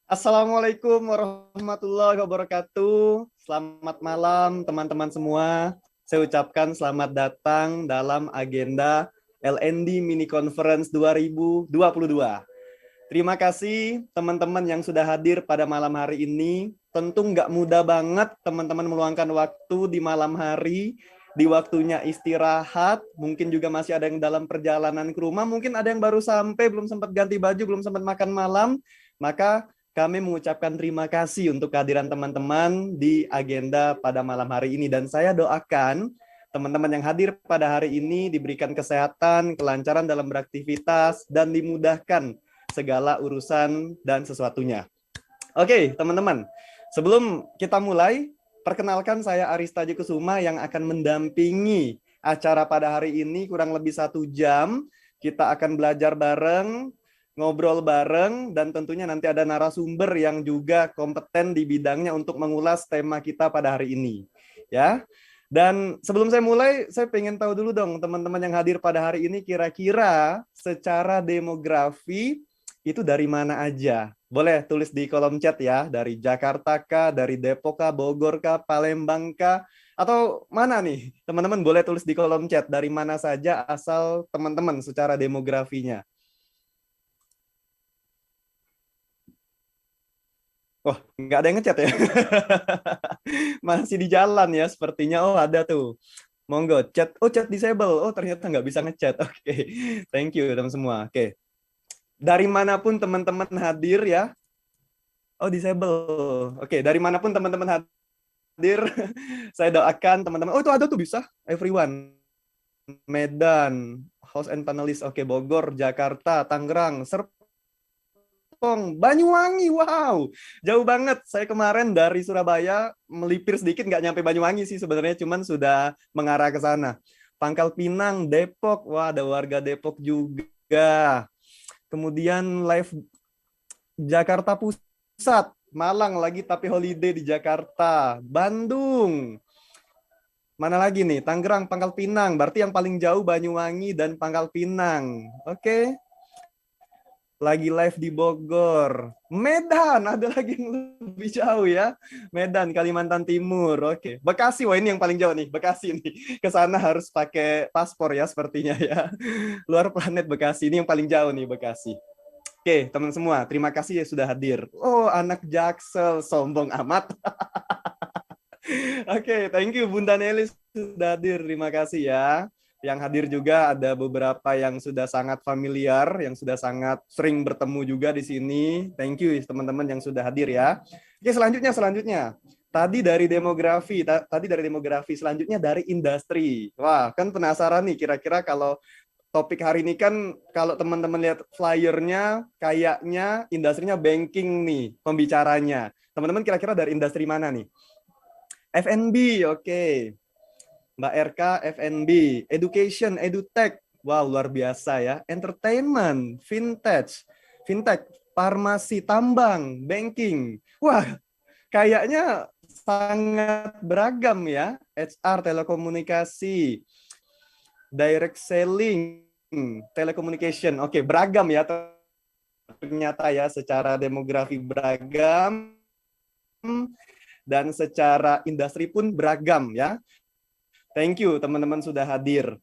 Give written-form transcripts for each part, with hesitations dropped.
Assalamualaikum warahmatullahi wabarakatuh. Selamat malam teman-teman semua. Saya ucapkan selamat datang dalam agenda LND Mini Conference 2022. Terima kasih teman-teman yang sudah hadir pada malam hari ini. Tentu nggak mudah banget teman-teman meluangkan waktu di malam hari, di waktunya istirahat. Mungkin juga masih ada yang dalam perjalanan ke rumah, mungkin ada yang baru sampai, belum sempat ganti baju, belum sempat makan malam. Maka kami mengucapkan terima kasih untuk kehadiran teman-teman di agenda pada malam hari ini. Dan saya doakan teman-teman yang hadir pada hari ini diberikan kesehatan, kelancaran dalam beraktivitas, dan dimudahkan segala urusan dan sesuatunya. Oke, teman-teman. Sebelum kita mulai, perkenalkan saya Aristaji Kusuma yang akan mendampingi acara pada hari ini kurang lebih 1 jam. Kita akan belajar bareng, ngobrol bareng, dan tentunya nanti ada narasumber yang juga kompeten di bidangnya untuk mengulas tema kita pada hari ini. Ya. Dan sebelum saya mulai, saya pengen tahu dulu dong teman-teman yang hadir pada hari ini kira-kira secara demografi itu dari mana aja? Boleh tulis di kolom chat ya, dari Jakarta kah, dari Depok kah, Bogor kah, Palembang kah, atau mana nih? Teman-teman boleh tulis di kolom chat dari mana saja asal teman-teman secara demografinya. Wah, nggak ada yang ngechat ya? Masih di jalan ya sepertinya. Oh, ada tuh. Monggo, chat. Oh, chat disable. Oh, ternyata nggak bisa ngechat. Oke, thank you teman semua. Oke, dari manapun teman-teman hadir ya. Oh, disable. Oke, dari manapun teman-teman hadir, saya doakan teman-teman. Oh, itu ada tuh bisa. Everyone. Medan, host and panelist. Oke, Bogor, Jakarta, Tangerang, Serpong, Banyuwangi. Wow, jauh banget. Saya kemarin dari Surabaya melipir sedikit, nggak nyampe Banyuwangi sih sebenarnya, cuman sudah mengarah ke sana. Pangkal Pinang, Depok. Wah, ada warga Depok juga. Kemudian live Jakarta Pusat, Malang lagi tapi holiday di Jakarta, Bandung. Mana lagi nih? Tangerang, Pangkal Pinang. Berarti yang paling jauh Banyuwangi dan Pangkal Pinang. Oke. Lagi live di Bogor. Medan, ada lagi yang lebih jauh ya. Medan, Kalimantan Timur. Oke. Bekasi, wah ini yang paling jauh nih. Bekasi nih. Ke sana harus pakai paspor ya sepertinya ya. Luar planet Bekasi. Ini yang paling jauh nih Bekasi. Oke, teman semua, terima kasih ya sudah hadir. Oh, anak Jaksel, sombong amat. Oke, thank you Bunda Nelly sudah hadir. Terima kasih ya. Yang hadir juga ada beberapa yang sudah sangat familiar, yang sudah sangat sering bertemu juga di sini. Thank you teman-teman yang sudah hadir ya. Oke, selanjutnya. Tadi dari demografi, selanjutnya dari industri. Wah, kan penasaran nih kira-kira kalau topik hari ini kan kalau teman-teman lihat flyernya kayaknya industrinya banking nih pembicaranya. Teman-teman kira-kira dari industri mana nih? F&B, oke. Mbak RK, F&B. Education, edutech. Wow, luar biasa ya. Entertainment, fintech, farmasi, tambang, banking. Wah, kayaknya sangat beragam ya. HR, telekomunikasi, direct selling, telecommunication. Oke, beragam ya ternyata ya, secara demografi beragam dan secara industri pun beragam ya. Thank you teman-teman sudah hadir.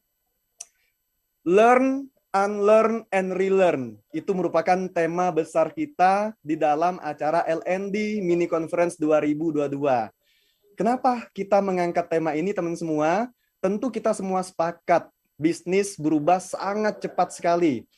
Learn, unlearn, and relearn. Itu merupakan tema besar kita di dalam acara LND Mini Conference 2022. Kenapa kita mengangkat tema ini teman semua? Tentu kita semua sepakat, bisnis berubah sangat cepat sekali.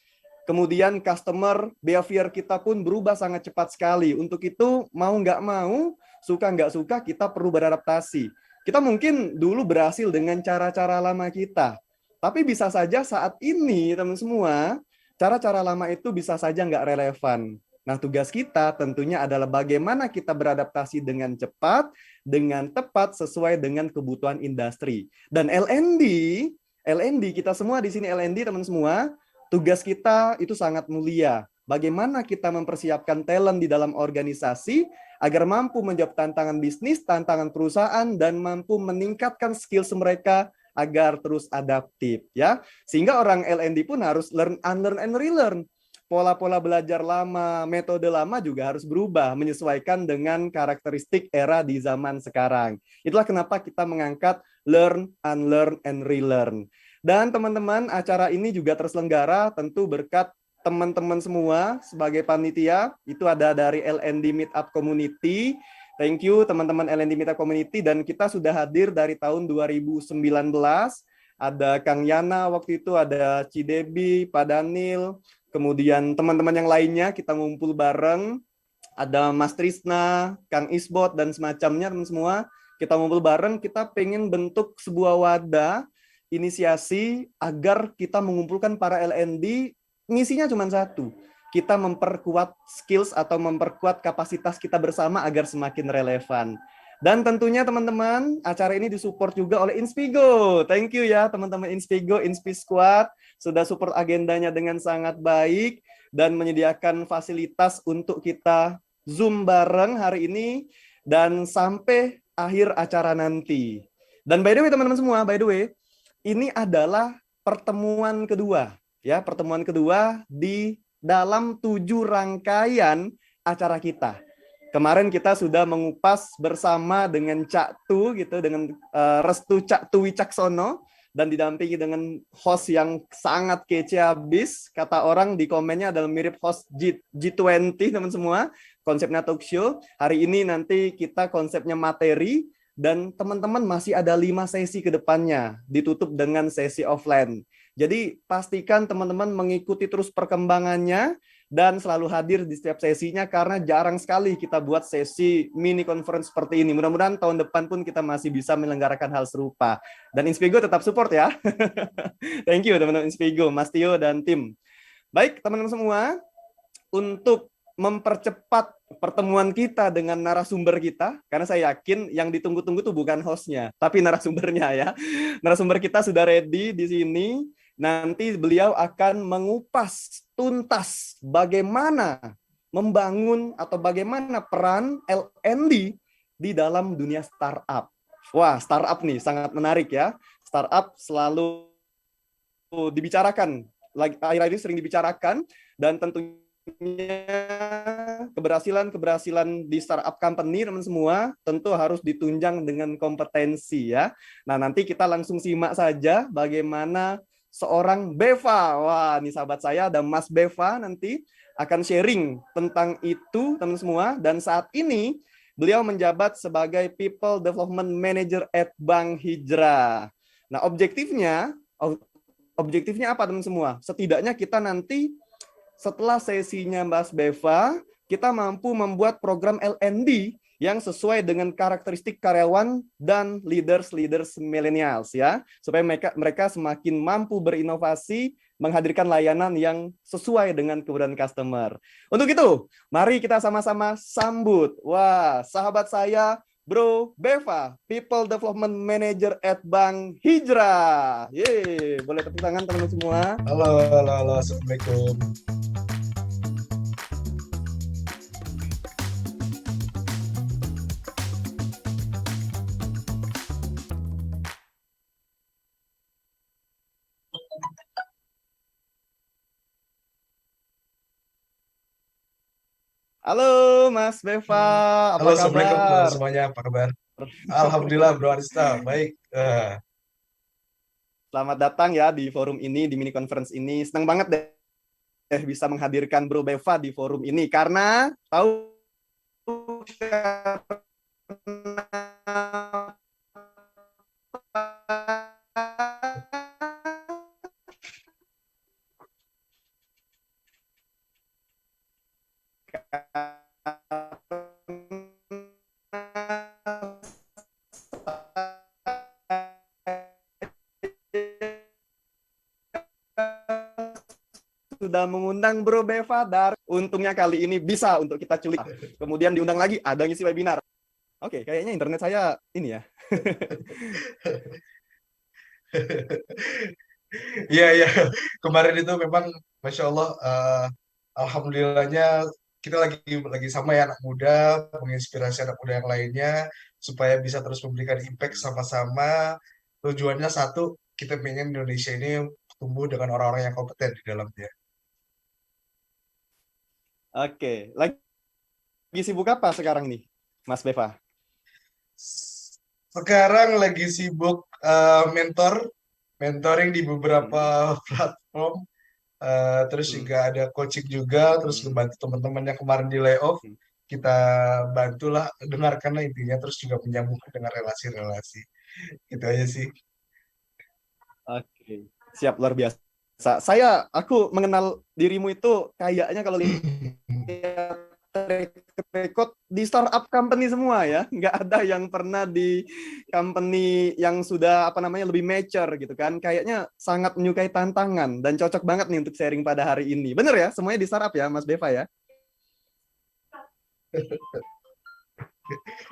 Kemudian customer behavior kita pun berubah sangat cepat sekali. Untuk itu, mau nggak mau, suka nggak suka, kita perlu beradaptasi. Kita mungkin dulu berhasil dengan cara-cara lama kita. Tapi bisa saja saat ini, teman semua, cara-cara lama itu bisa saja nggak relevan. Nah, tugas kita tentunya adalah bagaimana kita beradaptasi dengan cepat, dengan tepat, sesuai dengan kebutuhan industri. Dan LND kita semua di sini LND, teman semua, tugas kita itu sangat mulia. Bagaimana kita mempersiapkan talent di dalam organisasi agar mampu menjawab tantangan bisnis, tantangan perusahaan, dan mampu meningkatkan skills mereka agar terus adaptif ya. Sehingga orang LND pun harus learn, unlearn, and relearn. pola-pola belajar lama, metode lama juga harus berubah, menyesuaikan dengan karakteristik era di zaman sekarang. Itulah kenapa kita mengangkat learn, unlearn, and relearn. Dan teman-teman, acara ini juga terselenggara tentu berkat teman-teman semua sebagai panitia. Itu ada dari LND Meetup Community. Thank you teman-teman LND Meetup Community, dan kita sudah hadir dari tahun 2019. Ada Kang Yana waktu itu, ada Cidebi, Pak Daniel, kemudian teman-teman yang lainnya kita ngumpul bareng, ada Mas Trisna, Kang Isbot, dan semacamnya teman semua. Kita ngumpul bareng, kita pengen bentuk sebuah wadah inisiasi agar kita mengumpulkan para LND. Misinya cuma satu, kita memperkuat skills atau memperkuat kapasitas kita bersama agar semakin relevan. Dan tentunya teman-teman, acara ini disupport juga oleh Inspigo. Thank you ya teman-teman Inspigo, Inspi Squad, sudah support agendanya dengan sangat baik dan menyediakan fasilitas untuk kita Zoom bareng hari ini dan sampai akhir acara nanti. Dan by the way teman-teman semua, by the way, ini adalah pertemuan kedua, ya, pertemuan kedua di dalam 7 rangkaian acara kita. Kemarin kita sudah mengupas bersama dengan Cak Tu gitu, dengan Restu Cak Tu Wicaksono, dan didampingi dengan host yang sangat kece habis. Kata orang di komennya adalah mirip host G20 teman semua. Konsepnya talk show. Hari ini nanti kita konsepnya materi, dan teman-teman masih ada 5 sesi ke depannya, ditutup dengan sesi offline. Jadi pastikan teman-teman mengikuti terus perkembangannya dan selalu hadir di setiap sesinya, karena jarang sekali kita buat sesi mini conference seperti ini. Mudah-mudahan tahun depan pun kita masih bisa menyelenggarakan hal serupa. Dan Inspigo tetap support ya. Thank you teman-teman Inspigo, Mas Tio dan tim. Baik teman-teman semua, untuk mempercepat pertemuan kita dengan narasumber kita, karena saya yakin yang ditunggu-tunggu itu bukan hostnya, tapi narasumbernya ya. Narasumber kita sudah ready di sini. Nanti beliau akan mengupas tuntas bagaimana membangun atau bagaimana peran LND di dalam dunia startup. Wah, startup nih sangat menarik ya. Startup selalu dibicarakan, akhir-akhir ini sering dibicarakan, dan tentunya keberhasilan di startup company teman semua tentu harus ditunjang dengan kompetensi ya. Nah, nanti kita langsung simak saja bagaimana seorang Beva. Wah, ini sahabat saya ada Mas Beva nanti akan sharing tentang itu teman semua, dan saat ini beliau menjabat sebagai People Development Manager at Bank Hijrah. Nah, objektifnya apa teman semua? Setidaknya kita nanti setelah sesinya Mas Beva, kita mampu membuat program LND yang sesuai dengan karakteristik karyawan dan leaders millennials ya, supaya mereka semakin mampu berinovasi, menghadirkan layanan yang sesuai dengan kebutuhan customer. Untuk itu, mari kita sama-sama sambut. Wah, sahabat saya Bro Beva, People Development Manager at Bank Hijrah. Yeay, boleh tepuk tangan teman-teman semua. Halo, Assalamualaikum. Halo Mas Beva, apa Halo, Assalamualaikum kabar? semuanya, apa kabar? Alhamdulillah, Bro Arista, baik. Selamat datang ya di forum ini, di mini conference ini. Senang banget deh bisa menghadirkan Bro Beva di forum ini, karena tahu sudah mengundang Bro Beva, dan untungnya kali ini bisa untuk kita culik. Kemudian diundang lagi, ada ngisi webinar. Oke, kayaknya internet saya ini ya. Iya, kemarin itu memang, Masya Allah, Alhamdulillahnya kita lagi sama ya anak muda, menginspirasi anak muda yang lainnya, supaya bisa terus memberikan impact sama-sama. Tujuannya satu, kita pengen Indonesia ini tumbuh dengan orang-orang yang kompeten di dalamnya. Oke, lagi sibuk apa sekarang nih, Mas Beva? Sekarang lagi sibuk mentoring di beberapa Hmm. platform. Terus Hmm. juga ada coaching juga, terus Hmm. ngebantu teman-teman yang kemarin di layoff. Hmm. Kita bantulah dengarkanlah intinya, terus juga menyambung dengan relasi-relasi. Gitu aja sih. Oke, siap, luar biasa. Aku mengenal dirimu itu kayaknya kalau lihat track record di startup company semua ya, nggak ada yang pernah di company yang sudah apa namanya lebih mature gitu kan. Kayaknya sangat menyukai tantangan dan cocok banget nih untuk sharing pada hari ini. Bener ya, semuanya di startup ya, Mas Beva ya?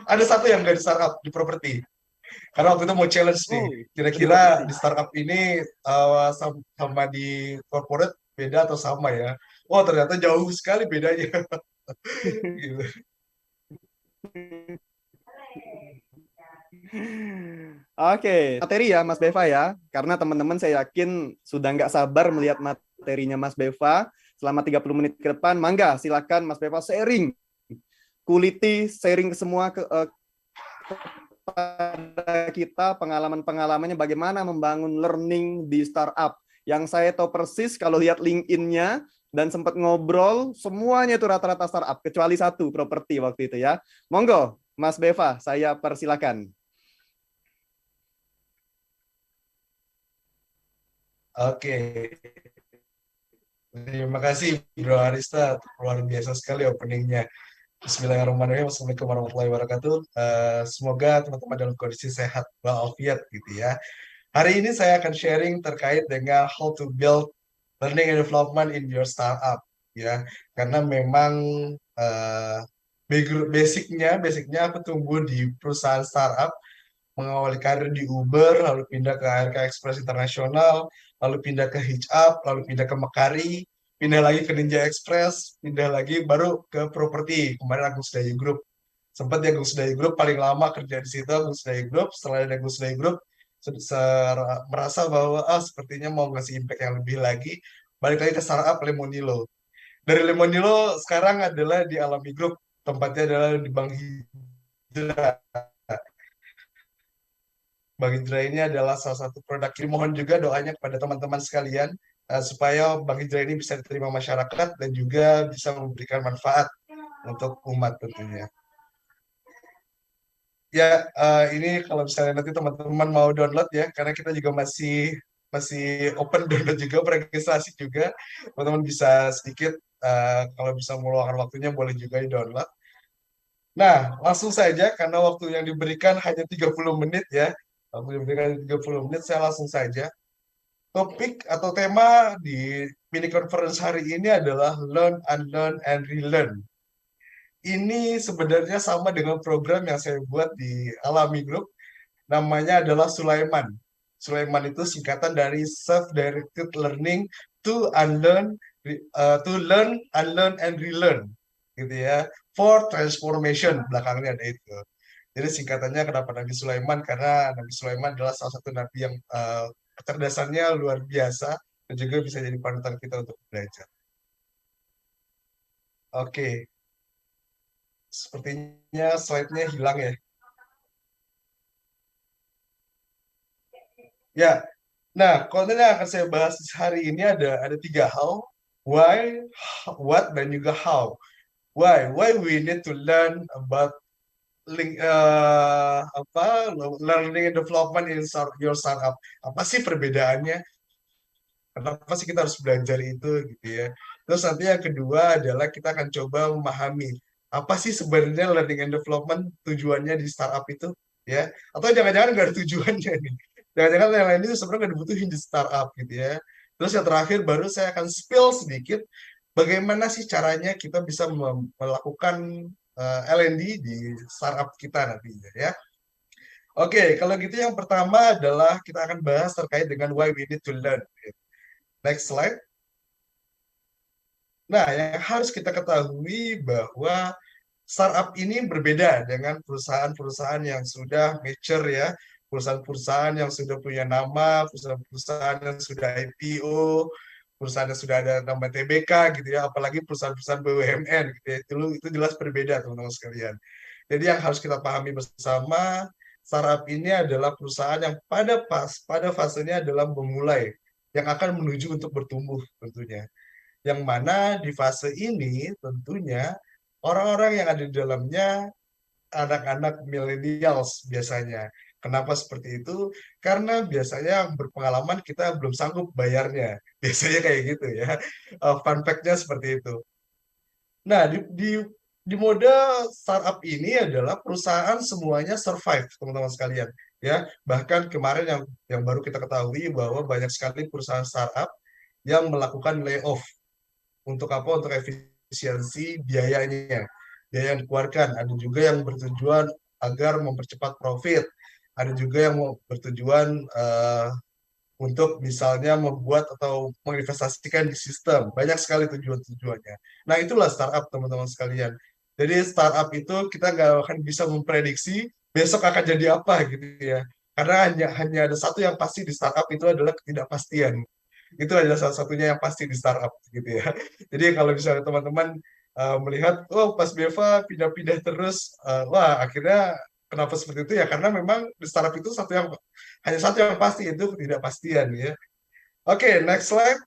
Ada satu yang nggak di startup, di properti. Karena waktu itu mau challenge nih, Oh, di kira-kira properti. di startup ini sama di corporate beda atau sama ya? Oh ternyata jauh sekali bedanya. Gitu. Oke, materi ya Mas Beva ya. Karena teman-teman saya yakin sudah nggak sabar melihat materinya Mas Beva selama 30 menit ke depan. Mangga, silakan Mas Beva sharing. Kuliti sharing ke semua kepada kita pengalaman-pengalamannya bagaimana membangun learning di startup. Yang saya tahu persis kalau lihat LinkedIn-nya dan sempat ngobrol, semuanya itu rata-rata startup, kecuali satu, properti waktu itu ya. Monggo, Mas Beva, saya persilakan. Oke, terima kasih Bro Arista, luar biasa sekali openingnya. Bismillahirrahmanirrahim. Assalamualaikum warahmatullahi wabarakatuh. Semoga teman-teman dalam kondisi sehat walafiat gitu ya. Hari ini saya akan sharing terkait dengan how to build learning and development in your startup ya. Karena memang uh, basicnya aku tumbuh di perusahaan startup, mengawali karir di Uber, lalu pindah ke ARK Express Internasional, lalu pindah ke Hitchup, lalu pindah ke Mekari, pindah lagi ke Ninja Express, pindah lagi baru ke properti. Kemarin Agus Dayu Group. Sempat di Agus Dayu Group paling lama kerja di situ Agus Dayu Group. Setelah di Agus Dayu Group merasa bahwa sepertinya mau ngasih impact yang lebih lagi. Balik lagi ke startup Lemonilo. Dari Lemonilo sekarang adalah di Alami Group. Tempatnya adalah di Bank Hijrah. Bang Hijrah ini adalah salah satu produk. Jadi mohon juga doanya kepada teman-teman sekalian supaya Bang Hijrah ini bisa diterima masyarakat dan juga bisa memberikan manfaat untuk umat tentunya. Ya, ini kalau misalnya nanti teman-teman mau download ya, karena kita juga masih masih open download juga, registrasi juga. Teman-teman bisa sedikit kalau bisa meluangkan waktunya boleh juga di download. Nah, langsung saja karena waktu yang diberikan hanya 30 menit ya. Waktu yang diberikan 30 menit, saya langsung saja. Topik atau tema di mini conference hari ini adalah Learn, Unlearn, and Relearn. Ini sebenarnya sama dengan program yang saya buat di Alami Group, namanya adalah Sulaiman. Sulaiman itu singkatan dari Self-Directed Learning to Unlearn, to Learn, Unlearn, and Relearn. Gitu ya. For Transformation, belakangnya ada itu. Jadi singkatannya kenapa Nabi Sulaiman? Karena Nabi Sulaiman adalah salah satu nabi yang kecerdasannya luar biasa dan juga bisa jadi panutan kita untuk belajar. Oke, sepertinya slide-nya hilang ya. Ya, nah konten yang akan saya bahas hari ini ada tiga hal: why, what, dan juga how. Why we need to learn about learning and development in your startup. Apa sih perbedaannya? Kenapa sih kita harus belajar itu gitu ya. Terus nanti yang kedua adalah kita akan coba memahami apa sih sebenarnya learning and development tujuannya di startup itu ya. Atau jangan-jangan nggak ada tujuannya nih. Jangan-jangan yang lain itu sebenarnya nggak dibutuhin di startup gitu ya. Terus yang terakhir baru saya akan spill sedikit bagaimana sih caranya kita bisa melakukan L&D di startup kita nantinya ya. Oke, kalau gitu yang pertama adalah kita akan bahas terkait dengan why we need to learn. Next slide. Nah, yang harus kita ketahui bahwa startup ini berbeda dengan perusahaan-perusahaan yang sudah mature ya, perusahaan-perusahaan yang sudah punya nama, perusahaan-perusahaan yang sudah IPO. perusahaannya sudah ada nama TBK gitu ya, apalagi perusahaan-perusahaan BUMN gitu ya, itu jelas berbeda teman-teman sekalian. Jadi yang harus kita pahami bersama, startup ini adalah perusahaan yang pada fasenya adalah memulai, yang akan menuju untuk bertumbuh tentunya. Yang mana di fase ini tentunya orang-orang yang ada di dalamnya anak-anak millennials biasanya. Kenapa seperti itu? Karena biasanya berpengalaman kita belum sanggup bayarnya. Biasanya kayak gitu ya. Fun fact-nya seperti itu. Nah, di mode startup ini adalah perusahaan semuanya survive, teman-teman sekalian. Ya, bahkan kemarin yang baru kita ketahui bahwa banyak sekali perusahaan startup yang melakukan layoff. Untuk apa? Untuk efisiensi biayanya. Biaya yang dikeluarkan. Ada juga yang bertujuan agar mempercepat profit. Ada juga yang bertujuan untuk misalnya membuat atau menginvestasikan di sistem. Banyak sekali tujuan-tujuannya. Nah, itulah startup, teman-teman sekalian. Jadi startup itu kita nggak akan bisa memprediksi besok akan jadi apa gitu ya. Karena hanya ada satu yang pasti di startup itu adalah ketidakpastian. Itu adalah salah satunya yang pasti di startup gitu ya. Jadi kalau misalnya teman-teman melihat, oh pas Beva pindah-pindah terus, wah akhirnya kenapa seperti itu ya? Karena memang di startup itu hanya satu yang pasti, itu ketidakpastian ya. Oke, next slide.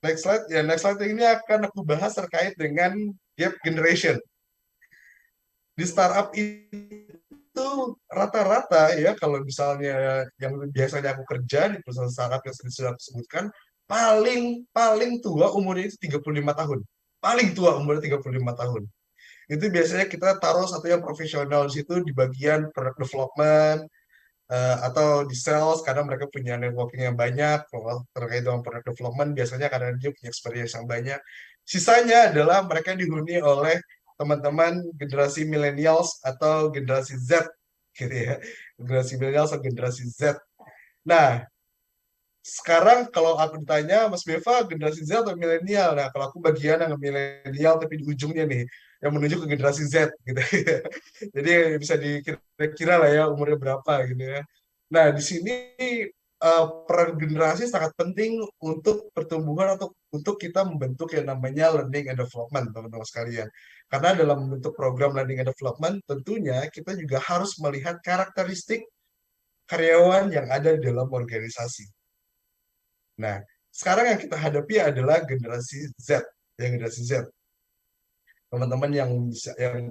Next slide. Ya, next slide ini akan aku bahas terkait dengan gap generation. Di startup itu rata-rata ya, kalau misalnya yang biasanya aku kerja di perusahaan startup yang sudah aku sebutkan, paling paling tua umurnya itu 35 tahun. Paling tua umurnya 35 tahun. Itu biasanya kita taruh satu yang profesional di situ di bagian product development, atau di sales karena mereka punya networking yang banyak. Kalau terkait dengan product development biasanya karena dia punya experience yang banyak. Sisanya adalah mereka dihuni oleh teman-teman generasi millennials atau generasi Z gitu ya. Generasi millennials atau generasi Z. Nah, sekarang kalau aku ditanya, Mas Beva generasi Z atau milenial? Nah, kalau aku bagian yang milenial tapi di ujungnya nih, yang menuju ke generasi Z gitu. Jadi bisa dikira-kira lah ya umurnya berapa gitu ya. Nah, di sini peran generasi sangat penting untuk pertumbuhan atau untuk kita membentuk yang namanya learning and development, teman-teman sekalian. Karena dalam membentuk program learning and development, tentunya kita juga harus melihat karakteristik karyawan yang ada di dalam organisasi. Nah, sekarang yang kita hadapi adalah generasi Z, yang generasi Z. Teman-teman yang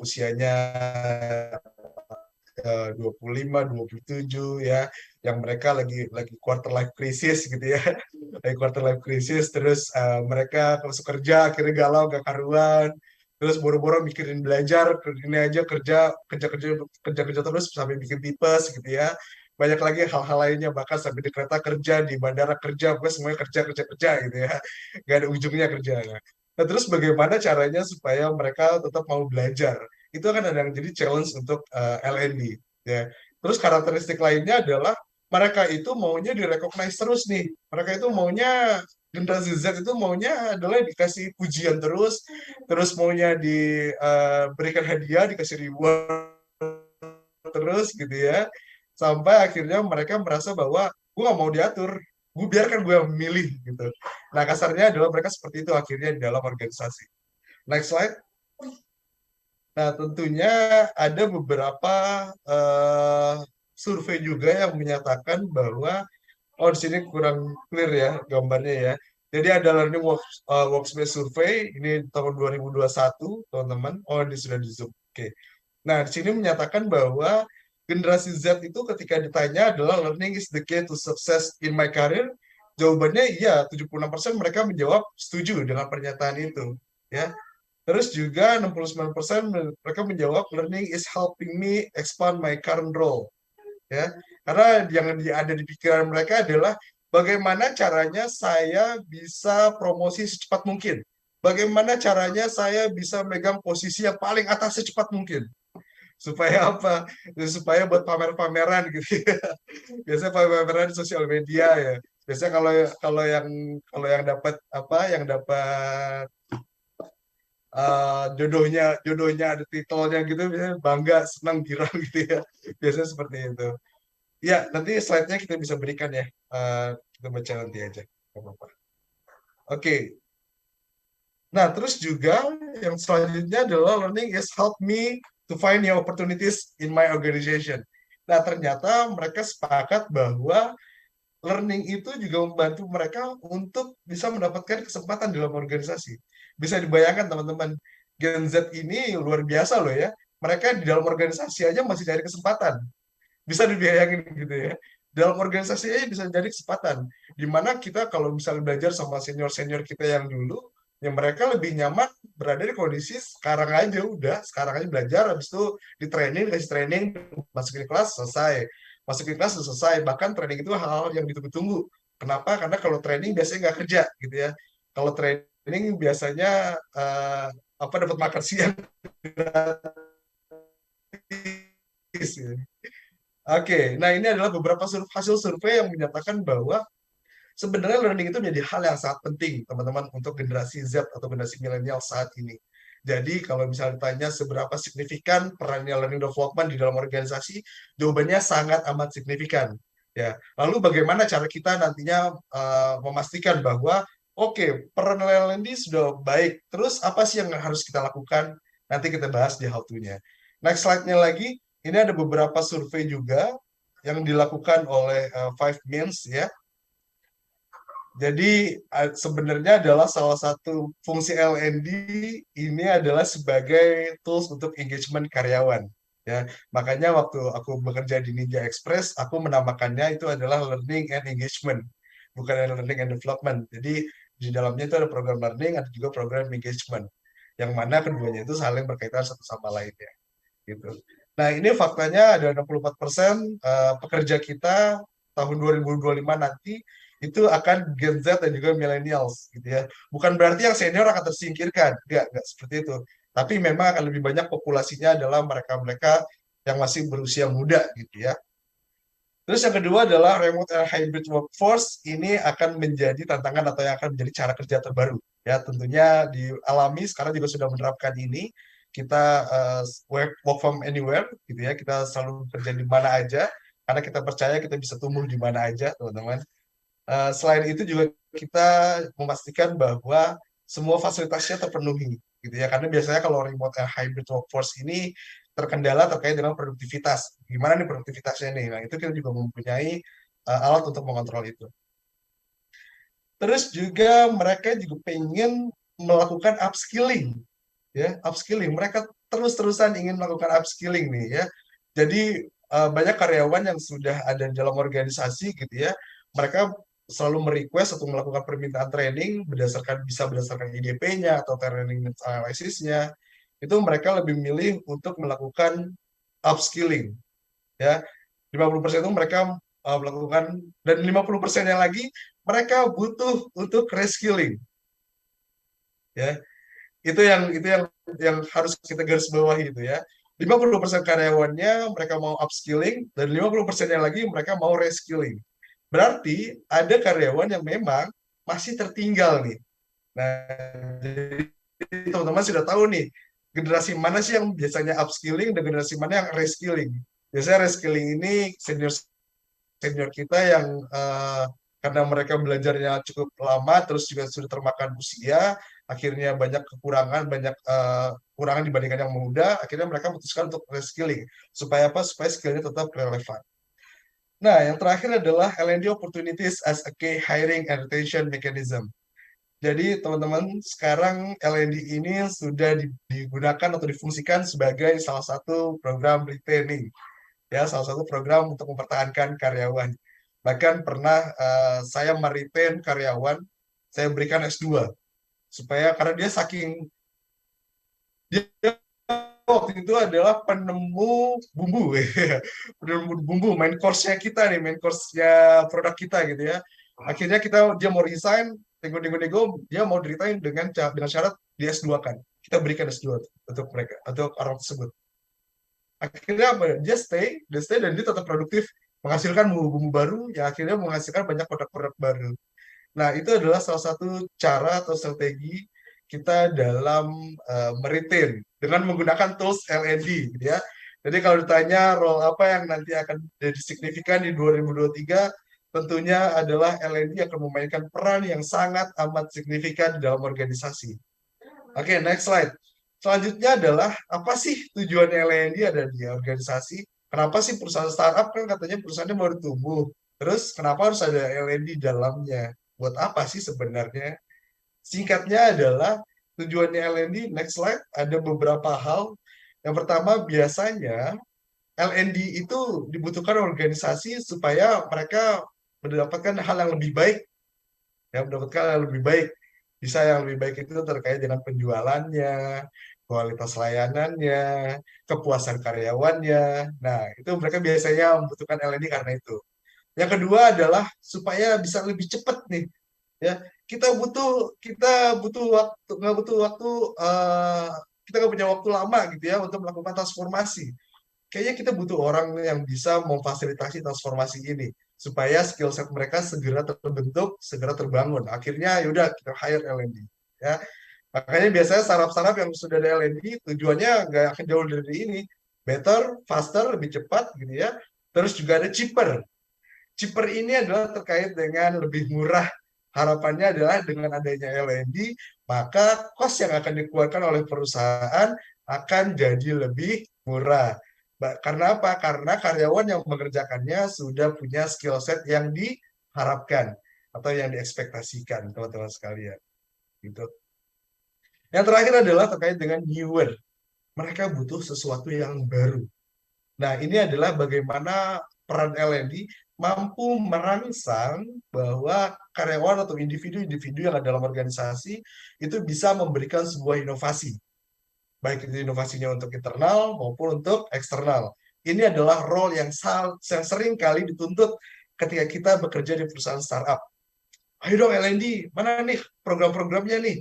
usianya 25, 27 ya, yang mereka lagi quarter life crisis gitu ya. Lagi quarter life crisis terus mereka masuk kerja akhirnya galau gak karuan. Terus boro-boro mikirin belajar, ini aja kerja terus sampai bikin tipes gitu ya. Banyak lagi hal-hal lainnya, bahkan sampai di kereta kerja, di bandara kerja, pokoknya semuanya kerja gitu ya. Gak ada ujungnya kerjanya. Nah, terus bagaimana caranya supaya mereka tetap mau belajar? Itu akan ada yang jadi challenge untuk LND ya. Terus karakteristik lainnya adalah mereka itu maunya direcognize terus nih. Mereka itu maunya generasi Z itu maunya adalah dikasih pujian terus, terus maunya diberikan hadiah, dikasih reward terus gitu ya. Sampai akhirnya mereka merasa bahwa gue gak mau diatur, gue biarkan gue yang memilih gitu. Nah kasarnya adalah mereka seperti itu akhirnya di dalam organisasi. Next slide. Nah, tentunya ada beberapa eh, survei juga yang menyatakan bahwa, oh di sini kurang clear ya gambarnya ya. Jadi ada workspace survei ini tahun 2021, teman-teman. Oh, ini sudah di Zoom. Oke. Nah, di sini menyatakan bahwa generasi Z itu ketika ditanya adalah learning is the key to success in my career. Jawabannya iya, 76% mereka menjawab setuju dengan pernyataan itu. Ya, terus juga 69% mereka menjawab learning is helping me expand my current role. Ya, karena yang ada di pikiran mereka adalah bagaimana caranya saya bisa promosi secepat mungkin. Bagaimana caranya saya bisa megang posisi yang paling atas secepat mungkin. Supaya apa? Ya, supaya buat pamer-pameran gitu ya. Biasanya pamer-pameran di sosial media ya. Biasanya kalau yang dapat apa? Yang dapat jodohnya jodohnya ada titelnya gitu biasanya bangga senang girang gitu ya biasanya seperti itu ya nanti slide-nya kita bisa berikan ya Kita baca nanti aja. Nggak apa-apa. Oke. Nah, terus juga yang selanjutnya adalah learning is help me to find new opportunities in my organization. Nah, ternyata mereka sepakat bahwa learning itu juga membantu mereka untuk bisa mendapatkan kesempatan dalam organisasi. Bisa dibayangkan teman-teman, Gen Z ini luar biasa loh ya. Mereka di dalam organisasi aja masih cari kesempatan. Bisa dibayangin gitu ya. Dalam organisasi aja bisa jadi kesempatan. Dimana kita kalau misalnya belajar sama senior-senior kita yang dulu, yang mereka lebih nyaman berada di kondisi sekarang aja udah, sekarang aja belajar, habis itu di training, kasih training, masukin kelas, selesai. Masukin kelas, selesai. Bahkan training itu hal-hal yang ditunggu-tunggu. Kenapa? Karena kalau training biasanya nggak kerja gitu ya. Kalau training biasanya apa dapat makan siang gratis gitu. Oke, nah ini adalah beberapa hasil survei yang menyatakan bahwa sebenarnya learning itu menjadi hal yang sangat penting, teman-teman, untuk generasi Z atau generasi milenial saat ini. Jadi kalau misalnya ditanya seberapa signifikan perannya learning development di dalam organisasi, jawabannya sangat amat signifikan. Ya, lalu bagaimana cara kita nantinya memastikan bahwa oke, peran learning sudah baik. Terus apa sih yang harus kita lakukan? Nanti kita bahas di how to-nya. Next slide-nya lagi, ini ada beberapa survei juga yang dilakukan oleh Five Minds ya. Jadi sebenarnya adalah salah satu fungsi LND ini adalah sebagai tools untuk engagement karyawan. Ya, makanya waktu aku bekerja di Ninja Express, aku menamakannya itu adalah learning and engagement, bukan learning and development. Jadi di dalamnya itu ada program learning, ada juga program engagement, yang mana keduanya itu saling berkaitan satu sama lainnya. Gitu. Nah, ini faktanya ada 64% pekerja kita tahun 2025 nanti itu akan Gen Z dan juga millennials gitu ya. Bukan berarti yang senior akan tersingkirkan, enggak seperti itu. Tapi memang akan lebih banyak populasinya adalah mereka-mereka yang masih berusia muda gitu ya. Terus yang kedua adalah remote and hybrid workforce ini akan menjadi tantangan atau yang akan menjadi cara kerja terbaru. Ya, tentunya dialami sekarang juga sudah menerapkan ini. Kita work from anywhere gitu ya. Kita selalu kerja di mana aja karena kita percaya kita bisa tumbuh di mana aja, teman-teman. Selain itu juga kita memastikan bahwa semua fasilitasnya terpenuhi gitu ya, karena biasanya kalau remote and hybrid workforce ini terkendala terkait dengan produktivitas. Gimana nih produktivitasnya nih? Nah, itu kita juga mempunyai alat untuk mengontrol itu. Terus juga mereka juga pengen melakukan upskilling ya, upskilling. Mereka terus-terusan ingin melakukan upskilling nih ya. Jadi banyak karyawan yang sudah ada di dalam organisasi gitu ya, mereka selalu merequest atau melakukan permintaan training berdasarkan IDP-nya atau training analisisnya. Itu mereka lebih milih untuk melakukan upskilling ya. 50% itu mereka melakukan, dan 50% yang lagi mereka butuh untuk reskilling ya. Itu yang harus kita garis bawahi itu ya. 50% karyawannya mereka mau upskilling dan 50% yang lagi mereka mau reskilling. Berarti ada karyawan yang memang masih tertinggal nih. Nah, jadi teman-teman sudah tahu nih generasi mana sih yang biasanya upskilling dan generasi mana yang reskilling. Biasanya reskilling ini senior senior kita yang karena mereka belajarnya cukup lama, terus juga sudah termakan usia, akhirnya banyak kekurangan, banyak kurangan dibandingkan yang muda, akhirnya mereka memutuskan untuk reskilling. Supaya apa? Supaya skillnya tetap relevan. Nah, yang terakhir adalah L&D opportunities as a key hiring and retention mechanism. Jadi teman-teman, sekarang L&D ini sudah digunakan atau difungsikan sebagai salah satu program retaining, ya, salah satu program untuk mempertahankan karyawan. Bahkan pernah saya meretain karyawan, saya berikan S2 supaya karena dia saking dia waktu itu adalah penemu bumbu penemu bumbu main course-nya kita nih, main course-nya produk kita gitu ya. Akhirnya dia mau resign, nego-nego dia mau resign dengan syarat di S2 kan. Kita berikan S2 untuk mereka, untuk orang tersebut. Akhirnya apa? Dia stay dan dia tetap produktif, menghasilkan bumbu-bumbu baru yang akhirnya menghasilkan banyak produk-produk baru. Nah, itu adalah salah satu cara atau strategi kita dalam meretain dengan menggunakan tools L&D gitu ya. Jadi kalau ditanya role apa yang nanti akan jadi signifikan di 2023, tentunya adalah L&D akan memainkan peran yang sangat amat signifikan di dalam organisasi. Oke, next slide. Selanjutnya adalah apa sih tujuan L&D ada di organisasi? Kenapa sih perusahaan startup kan katanya perusahaannya baru tumbuh. Terus kenapa harus ada L&D di dalamnya? Buat apa sih sebenarnya? Singkatnya adalah tujuannya L&D, next slide, ada beberapa hal. Yang pertama biasanya L&D itu dibutuhkan organisasi supaya mereka mendapatkan hal yang lebih baik, ya mendapatkan hal yang lebih baik. Bisa yang lebih baik itu terkait dengan penjualannya, kualitas layanannya, kepuasan karyawannya. Nah, itu mereka biasanya membutuhkan L&D karena itu. Yang kedua adalah supaya bisa lebih cepat nih, ya. Kita butuh waktu, nggak butuh waktu, kita nggak punya waktu lama gitu ya untuk melakukan transformasi. Kayaknya kita butuh orang yang bisa memfasilitasi transformasi ini supaya skill set mereka segera terbentuk, segera terbangun. Akhirnya yaudah kita hire L&D, ya. Makanya biasanya startup-startup yang sudah ada L&D tujuannya nggak akan jauh dari ini. Better, faster, lebih cepat gitu ya. Terus juga ada cheaper. Cheaper ini adalah terkait dengan lebih murah. Harapannya adalah dengan adanya L&D, maka cost yang akan dikeluarkan oleh perusahaan akan jadi lebih murah. Karena apa? Karena karyawan yang mengerjakannya sudah punya skill set yang diharapkan atau yang diekspektasikan, teman-teman sekalian. Gitu. Yang terakhir adalah terkait dengan newer. Mereka butuh sesuatu yang baru. Nah, ini adalah bagaimana peran L&D mampu merangsang bahwa karyawan atau individu-individu yang ada dalam organisasi itu bisa memberikan sebuah inovasi. Baik itu inovasinya untuk internal maupun untuk eksternal. Ini adalah role yang sering kali dituntut ketika kita bekerja di perusahaan startup. Ayo dong L&D, mana nih program-programnya nih?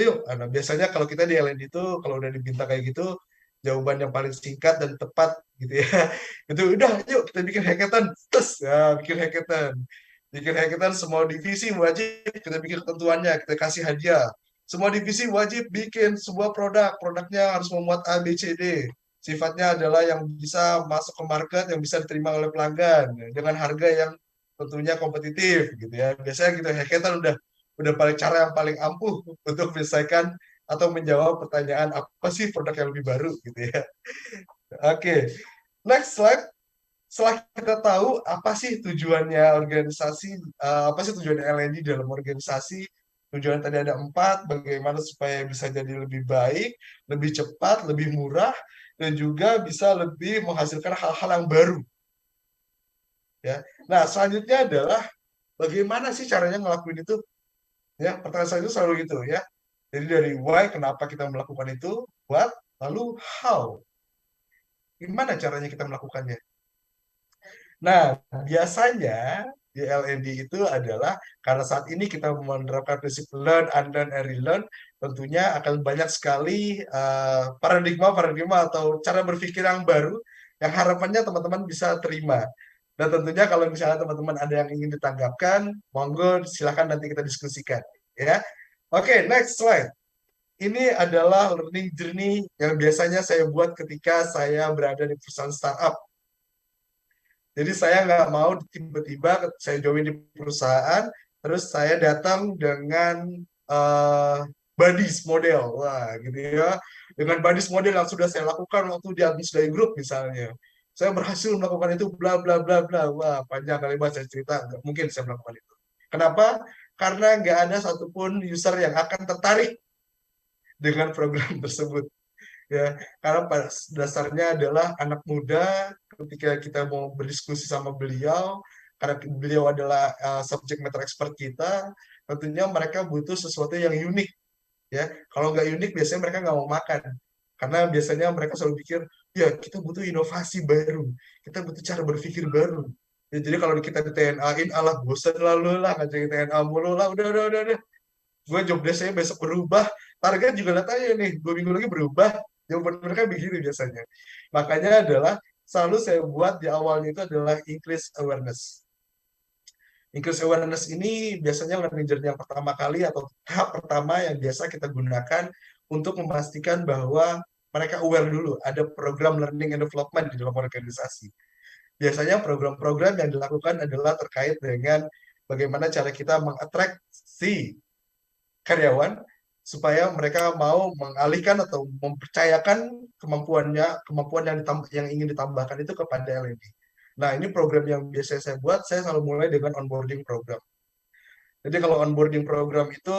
Ayo, nah, biasanya kalau kita di L&D itu kalau udah diminta kayak gitu, jawaban yang paling singkat dan tepat gitu ya. Itu udah, yuk kita bikin hackathon. Terus ya, bikin hackathon. Bikin hackathon semua divisi wajib kita bikin ketentuannya, kita kasih hadiah. Semua divisi wajib bikin sebuah produk, produknya harus memuat A, B, C, D. Sifatnya adalah yang bisa masuk ke market, yang bisa diterima oleh pelanggan dengan harga yang tentunya kompetitif gitu ya. Biasanya gitu hackathon udah paling cara yang paling ampuh untuk menyelesaikan atau menjawab pertanyaan apa sih produk yang lebih baru gitu ya. Oke, next slide. Setelah kita tahu apa sih tujuannya organisasi, apa sih tujuan L&D dalam organisasi, tujuan tadi ada 4, bagaimana supaya bisa jadi lebih baik, lebih cepat, lebih murah, dan juga bisa lebih menghasilkan hal-hal yang baru. Ya. Nah, selanjutnya adalah bagaimana sih caranya ngelakuin itu? Ya, pertanyaan saya itu selalu gitu ya. Jadi dari why, kenapa kita melakukan itu, what, lalu how. Gimana caranya kita melakukannya? Nah, biasanya di L&D itu adalah karena saat ini kita menerapkan prinsip learn, unlearn, and relearn, tentunya akan banyak sekali paradigma-paradigma atau cara berpikir yang baru yang harapannya teman-teman bisa terima. Dan tentunya kalau misalnya teman-teman ada yang ingin ditanggapkan, monggo silahkan nanti kita diskusikan. Ya, oke, next slide. Ini adalah learning journey yang biasanya saya buat ketika saya berada di perusahaan startup. Jadi saya nggak mau tiba-tiba saya join di perusahaan, terus saya datang dengan uh, buddies model, wah gitu ya, dengan buddies model yang sudah saya lakukan waktu di Agus Day Group misalnya. Saya berhasil melakukan itu, bla bla bla bla, wah panjang kali banget saya cerita, nggak mungkin saya melakukan itu. Kenapa? Karena nggak ada satupun user yang akan tertarik dengan program tersebut ya, karena pada dasarnya adalah anak muda. Ketika kita mau berdiskusi sama beliau, karena beliau adalah subject matter expert kita, tentunya mereka butuh sesuatu yang unik ya. Kalau nggak unik biasanya mereka nggak mau makan, karena biasanya mereka selalu pikir ya kita butuh inovasi baru, kita butuh cara berpikir baru ya. Jadi kalau kita di TNA-in alah bosan lalu lah ngajakin TNA mulu lah, udah gue job desk-nya besok berubah, target juga lihat aja nih 2 minggu lagi berubah. Jawaban mereka begitu biasanya. Makanya adalah selalu saya buat di awalnya itu adalah increase awareness. Increase awareness ini biasanya learning journey yang pertama kali atau tahap pertama yang biasa kita gunakan untuk memastikan bahwa mereka aware dulu ada program learning and development di dalam organisasi. biasanya program-program yang dilakukan adalah terkait dengan bagaimana cara kita mengattract si karyawan supaya mereka mau mengalihkan atau mempercayakan kemampuan yang ingin ditambahkan itu kepada L&D. Nah, ini program yang biasanya saya buat, saya selalu mulai dengan onboarding program. Jadi kalau onboarding program itu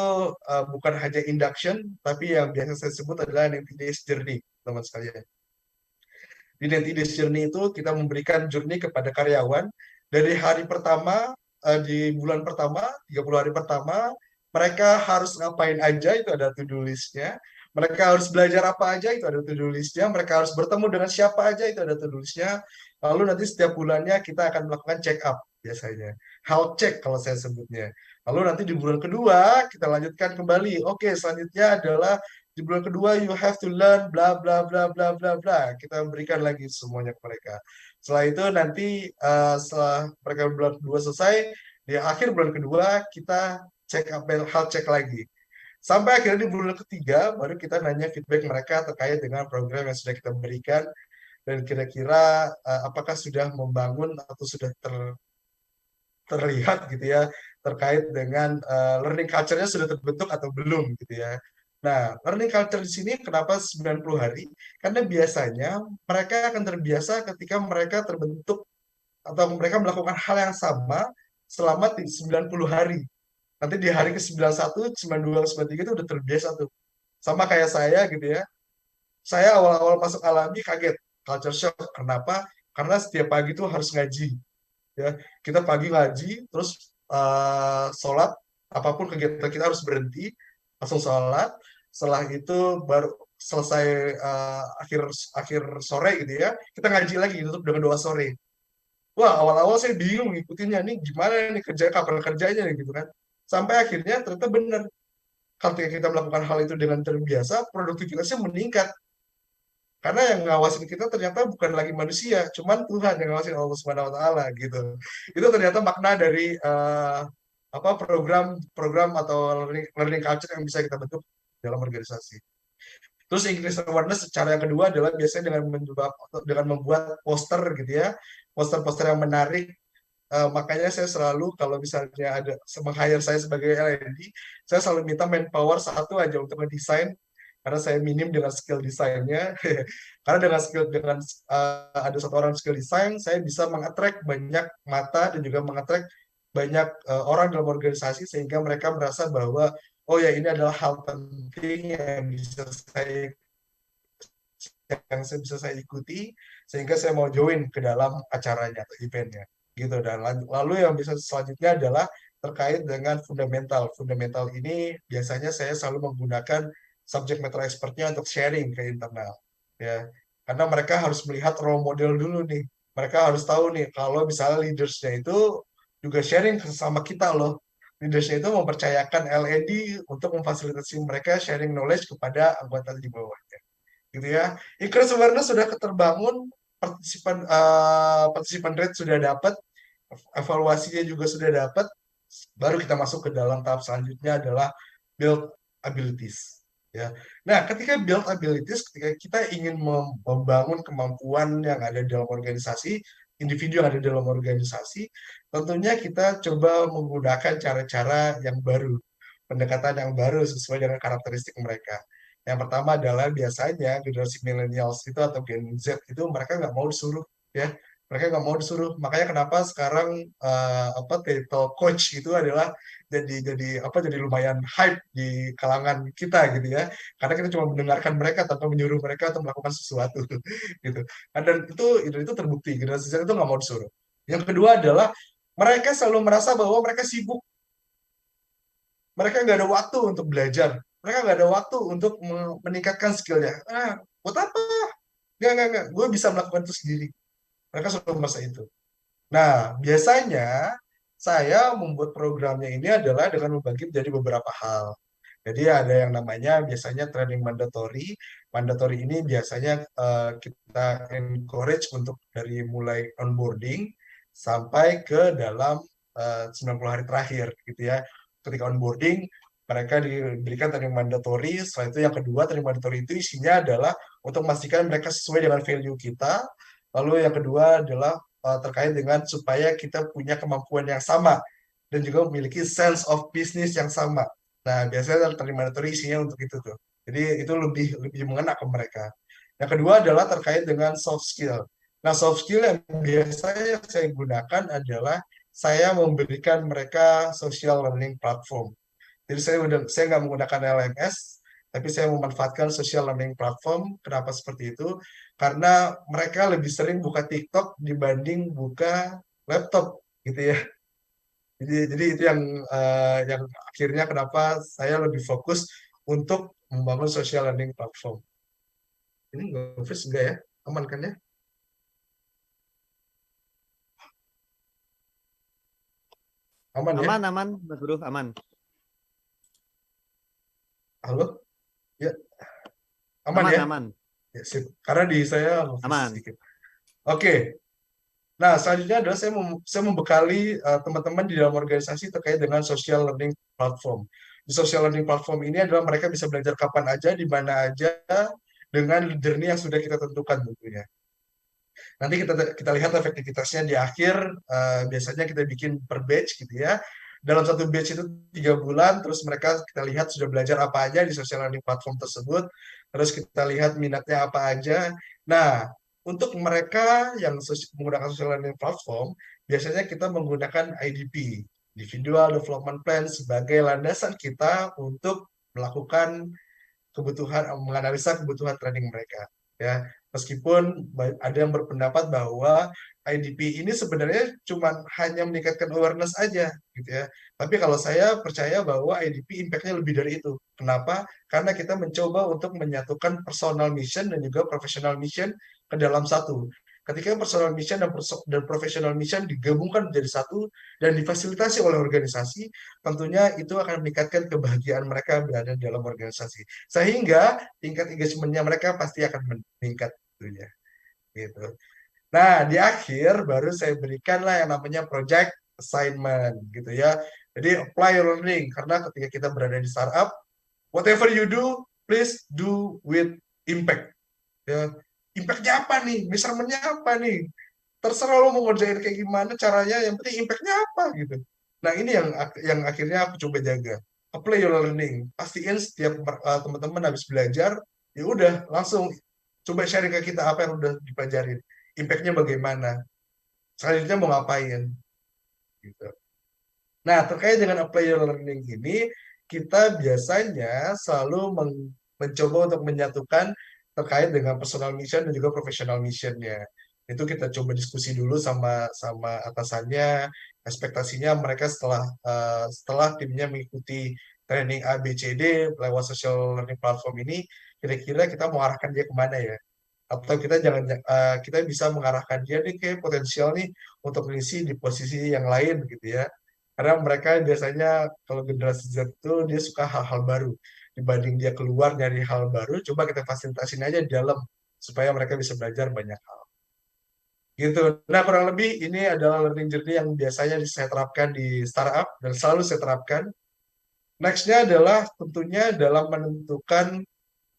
bukan hanya induction, tapi yang biasa saya sebut adalah 90 days journey, teman sekalian. Di 90 days journey itu kita memberikan journey kepada karyawan dari hari pertama, di bulan pertama, 30 hari pertama, mereka harus ngapain aja, itu ada to-do list-nya. Mereka harus belajar apa aja, itu ada to-do list-nya. Mereka harus bertemu dengan siapa aja, itu ada to-do list-nya. Lalu nanti setiap bulannya kita akan melakukan check up biasanya. Health check kalau saya sebutnya. Lalu nanti di bulan kedua kita lanjutkan kembali. Oke, selanjutnya adalah di bulan kedua you have to learn bla bla bla bla bla bla. Kita berikan lagi semuanya ke mereka. Setelah itu nanti setelah mereka bulan kedua selesai, di akhir bulan kedua kita check up health check lagi. Sampai akhirnya di bulan ketiga baru kita nanya feedback mereka terkait dengan program yang sudah kita berikan dan kira-kira apakah sudah membangun atau sudah terlihat gitu ya terkait dengan learning culture-nya sudah terbentuk atau belum gitu ya. Nah, learning culture di sini kenapa 90 hari? Karena biasanya mereka akan terbiasa ketika mereka terbentuk atau mereka melakukan hal yang sama selama 90 hari. Nanti di hari ke-91, 92, 93 itu udah terbiasa tuh. Sama kayak saya gitu ya. Saya awal-awal masuk alami kaget, culture shock. Kenapa? Karena setiap pagi tuh harus ngaji ya, kita pagi ngaji terus sholat, apapun kegiatan kita harus berhenti langsung sholat. Setelah itu baru selesai akhir akhir sore gitu ya, kita ngaji lagi tutup dengan doa sore. Wah, awal-awal saya bingung ngikutinnya nih, gimana nih kerja, kapan kerjanya nih gitu kan. Sampai akhirnya ternyata benar, ketika kita melakukan hal itu dengan terbiasa, produktivitasnya meningkat. Karena yang ngawasin kita ternyata bukan lagi manusia, cuman Tuhan yang ngawasin, Allah Subhanahu wa taala gitu. Itu ternyata makna dari apa program atau learning culture yang bisa kita bentuk dalam organisasi. Terus increase awareness secara yang kedua adalah biasanya dengan membuat poster gitu ya, poster-poster yang menarik. Makanya saya selalu kalau misalnya ada meng-hire saya sebagai L&D, saya selalu minta manpower satu aja untuk ngedesain karena saya minim dengan skill desainnya. Karena ada satu orang skill desain, saya bisa mengattract banyak mata dan juga mengattract banyak orang dalam organisasi sehingga mereka merasa bahwa oh ya ini adalah hal penting yang bisa saya ikuti sehingga saya mau join ke dalam acaranya atau eventnya gitu. Dan lalu yang bisa selanjutnya adalah terkait dengan fundamental. Fundamental ini biasanya saya selalu menggunakan subject matter expertnya untuk sharing ke internal ya, karena mereka harus melihat role model dulu nih. Mereka harus tahu nih kalau misalnya leadersnya itu juga sharing sama kita loh. Leadersnya itu mempercayakan LED untuk memfasilitasi mereka sharing knowledge kepada anggota di bawah gitu ya. Increase awareness sudah terbangun, partisipan rate sudah dapat, evaluasinya juga sudah dapat, baru kita masuk ke dalam tahap selanjutnya adalah build abilities. Ya. Nah, ketika build abilities, ketika kita ingin membangun kemampuan yang ada dalam organisasi, individu yang ada dalam organisasi, tentunya kita coba menggunakan cara-cara yang baru, pendekatan yang baru sesuai dengan karakteristik mereka. Yang pertama adalah biasanya generasi millennials itu atau Gen Z itu mereka nggak mau disuruh ya, mereka nggak mau disuruh. Makanya kenapa sekarang apa title coach itu adalah jadi lumayan hype di kalangan kita gitu ya, karena kita cuma mendengarkan mereka tanpa menyuruh mereka untuk melakukan sesuatu gitu. Dan itu terbukti generasi Z itu nggak mau disuruh. Yang kedua adalah mereka selalu merasa bahwa mereka sibuk, mereka nggak ada waktu untuk belajar, mereka nggak ada waktu untuk meningkatkan skillnya. Buat apa? Nggak, gue bisa melakukan itu sendiri. Mereka selalu merasa itu. Nah, biasanya saya membuat programnya ini adalah dengan membagi menjadi beberapa hal. Jadi ada yang namanya biasanya training mandatory. Mandatory ini biasanya kita encourage untuk dari mulai onboarding sampai ke dalam 90 hari terakhir gitu ya. Ketika onboarding mereka diberikan training mandatory. Setelah itu yang kedua, training mandatory itu isinya adalah untuk memastikan mereka sesuai dengan value kita. Lalu yang kedua adalah terkait dengan supaya kita punya kemampuan yang sama dan juga memiliki sense of business yang sama. Nah, biasanya learning mandatory isinya untuk itu tuh. Jadi itu lebih lebih mengena ke mereka. Yang kedua adalah terkait dengan soft skill. Nah, soft skill yang biasanya saya gunakan adalah saya memberikan mereka social learning platform. Jadi saya nggak menggunakan LMS, tapi saya memanfaatkan social learning platform. Kenapa seperti itu? Karena mereka lebih sering buka TikTok dibanding buka laptop, gitu ya. Jadi itu yang akhirnya kenapa saya lebih fokus untuk membangun social learning platform. Ini nggak freeze enggak ya? Aman kan ya? Aman ya? Aman, aman, Mas Bro, aman. Halo? Ya, aman Aman, ya? aman, Ya, sip. Karena di saya nge-freeze aman. sedikit. Oke. Nah, selanjutnya adalah saya membekali teman-teman di dalam organisasi terkait dengan social learning platform. Di social learning platform ini adalah mereka bisa belajar kapan aja, di mana aja, dengan journey yang sudah kita tentukan tentunya. Nanti kita lihat efektivitasnya di akhir. Biasanya kita bikin per batch gitu ya. Dalam satu batch itu 3 bulan, terus mereka kita lihat sudah belajar apa aja di social learning platform tersebut. Terus kita lihat minatnya apa aja. Nah, untuk mereka yang menggunakan social learning platform, biasanya kita menggunakan IDP, Individual Development Plan, sebagai landasan kita untuk melakukan menganalisa kebutuhan training mereka. Ya, meskipun ada yang berpendapat bahwa IDP ini sebenarnya cuma hanya meningkatkan awareness aja, gitu ya. Tapi kalau saya percaya bahwa IDP impact-nya lebih dari itu. Kenapa? Karena kita mencoba untuk menyatukan personal mission dan juga professional mission ke dalam satu. Ketika personal mission dan professional mission digabungkan menjadi satu dan difasilitasi oleh organisasi, tentunya itu akan meningkatkan kebahagiaan mereka berada di dalam organisasi. Sehingga tingkat engagement-nya mereka pasti akan meningkat tentunya. Gitu. Nah, di akhir baru saya berikanlah yang namanya project assignment gitu ya. Jadi apply learning karena ketika kita berada di startup, whatever you do, please do with impact. Ya, impact-nya apa nih? Measurement-nya apa nih? Terserah lo mau ngerjain kayak gimana caranya, yang penting impact-nya apa gitu. Nah, ini yang akhirnya aku coba jaga. Apply your learning. Pastiin setiap teman-teman habis belajar, ya udah langsung coba sharing ke kita apa yang udah dipelajarin. Impact-nya bagaimana? Selanjutnya mau ngapain? Gitu. Nah, terkait dengan apply your learning ini, kita biasanya selalu mencoba untuk menyatukan terkait dengan personal mission dan juga professional mission-nya. Itu kita coba diskusi dulu sama sama atasannya, ekspektasinya mereka setelah timnya mengikuti training A, B, C, D lewat social learning platform ini, kira-kira kita mau arahkan dia kemana ya? Atau kita bisa mengarahkan dia nih kayak potensial nih untuk mengisi di posisi yang lain gitu ya. Karena mereka biasanya kalau generasi Z itu dia suka hal-hal baru. Dibanding dia keluar nyari hal baru, coba kita fasilitasin aja di dalam supaya mereka bisa belajar banyak hal. Gitu. Nah, kurang lebih ini adalah learning journey yang biasanya saya terapkan di startup dan selalu saya terapkan. Next-nya adalah tentunya dalam menentukan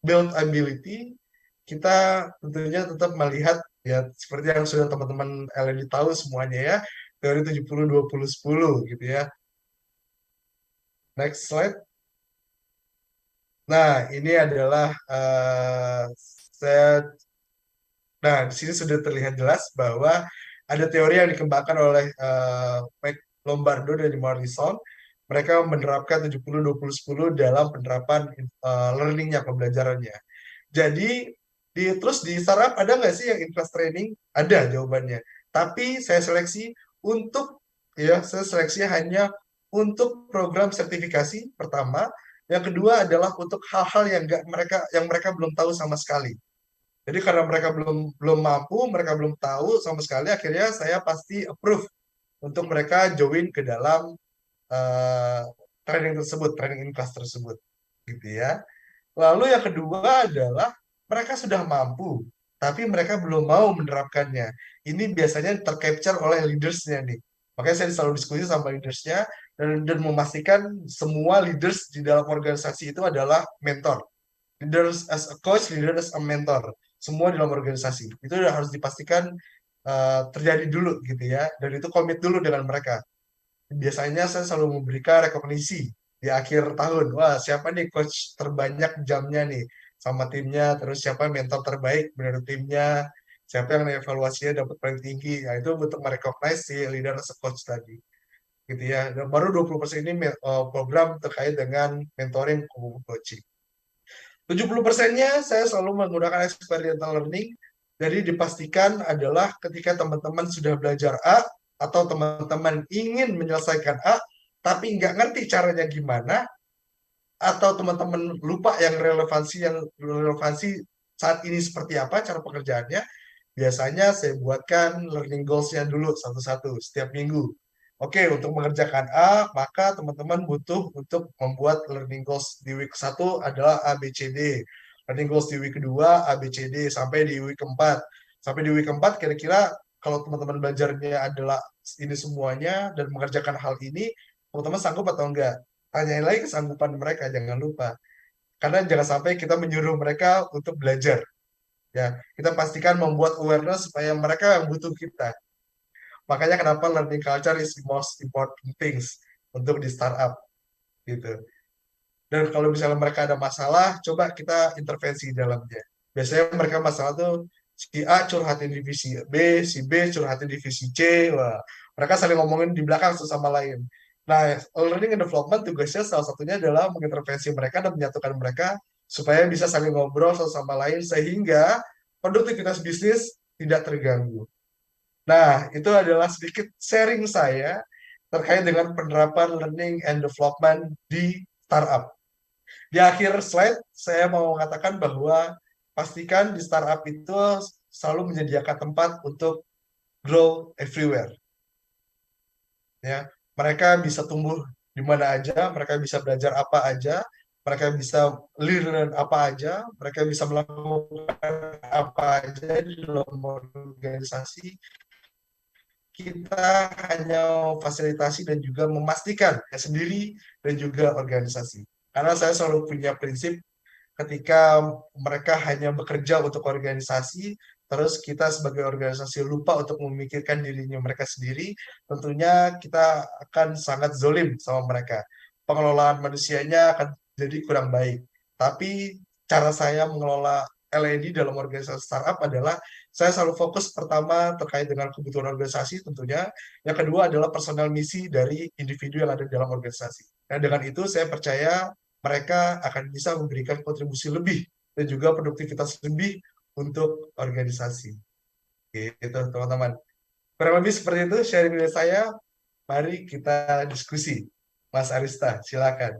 build ability, kita tentunya tetap melihat ya seperti yang sudah teman-teman LND tahu semuanya ya, teori 70-20-10 gitu ya. Next slide. Nah, ini adalah saya. Nah, di sini sudah terlihat jelas bahwa ada teori yang dikembangkan oleh Mike Lombardo dan Morrison. Mereka menerapkan 70-20-10 dalam penerapan learning-nya, pembelajarannya. Jadi, terus di startup ada nggak sih yang in-class training? Ada jawabannya. Tapi saya seleksi hanya untuk program sertifikasi pertama. Yang kedua adalah untuk hal-hal yang mereka belum tahu sama sekali. Jadi karena mereka belum belum mampu, mereka belum tahu sama sekali, akhirnya saya pasti approve untuk mereka join ke dalam uh, training tersebut, training in class tersebut, gitu ya. Lalu yang kedua adalah mereka sudah mampu, tapi mereka belum mau menerapkannya. Ini biasanya tercapture oleh leadersnya nih. Makanya saya selalu diskusi sama leadersnya dan memastikan semua leaders di dalam organisasi itu adalah mentor. Leaders as a coach, leaders as a mentor. Semua dalam organisasi. Itu harus dipastikan terjadi dulu gitu ya, dan itu komit dulu dengan mereka. Biasanya saya selalu memberikan rekognisi di akhir tahun. Wah, siapa nih coach terbanyak jamnya nih sama timnya, terus siapa mentor terbaik menurut timnya, siapa yang evaluasinya dapat paling tinggi. Nah, itu untuk merecognize si leader coach tadi. Gitu ya. Dan baru 20% ini program terkait dengan mentoring coaching. 70%-nya saya selalu menggunakan experiential learning. Jadi dipastikan adalah ketika teman-teman sudah belajar A atau teman-teman ingin menyelesaikan A, tapi nggak ngerti caranya gimana, atau teman-teman lupa yang relevansi saat ini seperti apa cara pekerjaannya, biasanya saya buatkan learning goals-nya dulu satu-satu setiap minggu. Oke, untuk mengerjakan A, maka teman-teman butuh untuk membuat learning goals di week 1 adalah A, B, C, D. Learning goals di week kedua, A, B, C, D, sampai di week keempat. Sampai di week keempat, kira-kira kalau teman-teman belajarnya adalah ini semuanya dan mengerjakan hal ini, teman-teman sanggup atau enggak? Tanyain lagi kesanggupan mereka, jangan lupa. Karena jangan sampai kita menyuruh mereka untuk belajar. Ya, kita pastikan membuat awareness supaya mereka yang butuh kita. Makanya kenapa learning culture is the most important things untuk di startup gitu. Dan kalau misalnya mereka ada masalah, coba kita intervensi di dalamnya. Biasanya mereka masalah tuh si A curhatin divisi B, si B curhatin divisi C. Wah, mereka saling ngomongin di belakang satu sama lain. Nah, learning and development tugasnya salah satunya adalah mengintervensi mereka dan menyatukan mereka supaya bisa saling ngobrol satu sama lain sehingga produktivitas bisnis tidak terganggu. Nah, itu adalah sedikit sharing saya terkait dengan penerapan learning and development di startup. Di akhir slide, saya mau mengatakan bahwa pastikan di startup itu selalu menyediakan tempat untuk grow everywhere. Ya, mereka bisa tumbuh di mana aja, mereka bisa belajar apa aja, mereka bisa learn apa aja, mereka bisa melakukan apa aja di dalam organisasi. Kita hanya fasilitasi dan juga memastikan ya sendiri dan juga organisasi. Karena saya selalu punya prinsip ketika mereka hanya bekerja untuk organisasi, terus kita sebagai organisasi lupa untuk memikirkan dirinya mereka sendiri, tentunya kita akan sangat zolim sama mereka. Pengelolaan manusianya akan jadi kurang baik. Tapi cara saya mengelola L&D dalam organisasi startup adalah saya selalu fokus pertama terkait dengan kebutuhan organisasi tentunya. Yang kedua adalah personal misi dari individu yang ada di dalam organisasi. Dan dengan itu saya percaya mereka akan bisa memberikan kontribusi lebih dan juga produktivitas lebih untuk organisasi. Gitu, teman-teman. Kurang lebih seperti itu sharing dari saya. Mari kita diskusi. Mas Arista, silakan.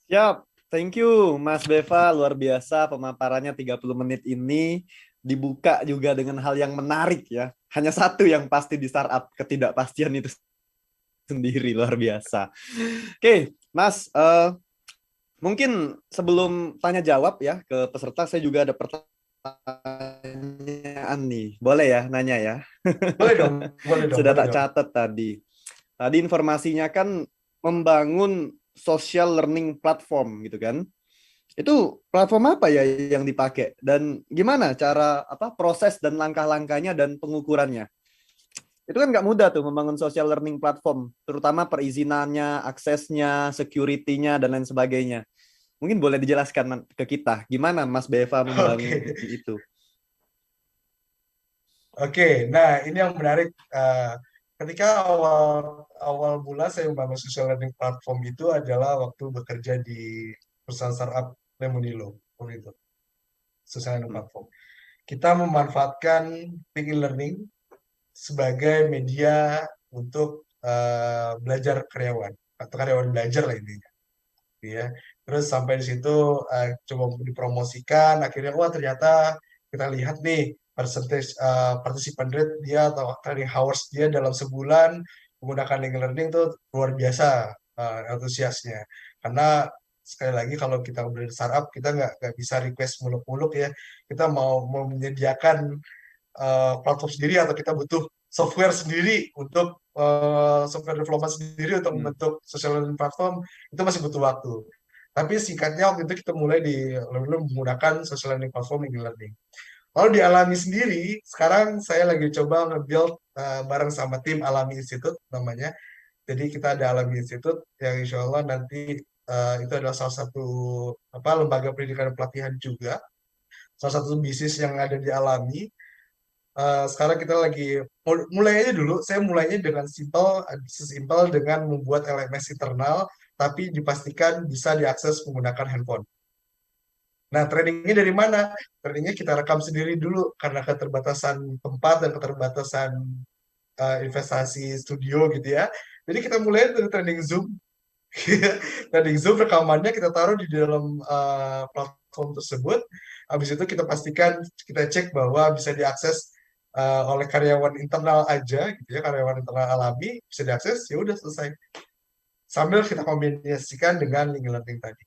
Siap, thank you Mas Beva, luar biasa pemaparannya 30 menit ini dibuka juga dengan hal yang menarik ya. Hanya satu yang pasti di startup, ketidakpastian itu sendiri luar biasa. Oke, Mas, mungkin sebelum tanya jawab ya ke peserta, saya juga ada pertanyaan nih. Boleh ya nanya ya? Boleh dong, boleh dong, Sudah boleh tak dong. catat tadi. Tadi informasinya kan membangun social learning platform gitu kan. Itu platform apa ya yang dipakai dan gimana cara proses dan langkah-langkahnya dan pengukurannya? Itu kan nggak mudah tuh membangun social learning platform, terutama perizinannya, aksesnya, security-nya dan lain sebagainya. Mungkin boleh dijelaskan ke kita gimana Mas Beva membangun Oke, itu? oke. Nah, ini yang menarik. Ketika awal awal mula saya membangun social learning platform itu adalah waktu bekerja di perusahaan startup Lemonilo, waktu itu social learning Hmm. platform. Kita memanfaatkan Thinking Learning sebagai media untuk belajar karyawan atau karyawan belajar lah intinya, ya. Terus sampai di situ coba dipromosikan, akhirnya wah ternyata kita lihat nih percentage participant rate dia atau training hours dia dalam sebulan menggunakan LinkedIn Learning tuh luar biasa antusiasnya. Karena sekali lagi kalau kita berdiri startup kita nggak bisa request muluk-muluk ya. Kita mau menyediakan platform sendiri atau kita butuh software sendiri untuk software development sendiri untuk Hmm. membentuk social learning platform itu masih butuh waktu. Tapi singkatnya waktu itu kita mulai di menggunakan social learning platform LinkedIn Learning. Kalau di Alami sendiri, sekarang saya lagi coba nge-build bareng sama tim Alami Institute namanya. Jadi kita ada Alami Institute yang insya Allah nanti itu adalah salah satu lembaga pendidikan dan pelatihan juga. Salah satu bisnis yang ada di Alami. Sekarang kita lagi mulai aja dulu. Saya mulainya dengan sesimpel dengan membuat LMS internal, tapi dipastikan bisa diakses menggunakan handphone. Nah, trainingnya dari mana? Trainingnya kita rekam sendiri dulu karena keterbatasan tempat dan keterbatasan investasi studio gitu ya. Jadi kita mulai dari training Zoom. Training Zoom rekamannya kita taruh di dalam platform tersebut. Habis itu kita pastikan, kita cek bahwa bisa diakses oleh karyawan internal aja gitu ya, karyawan internal Alami bisa diakses, ya udah selesai. Sambil kita kombinasikan dengan link learning tadi.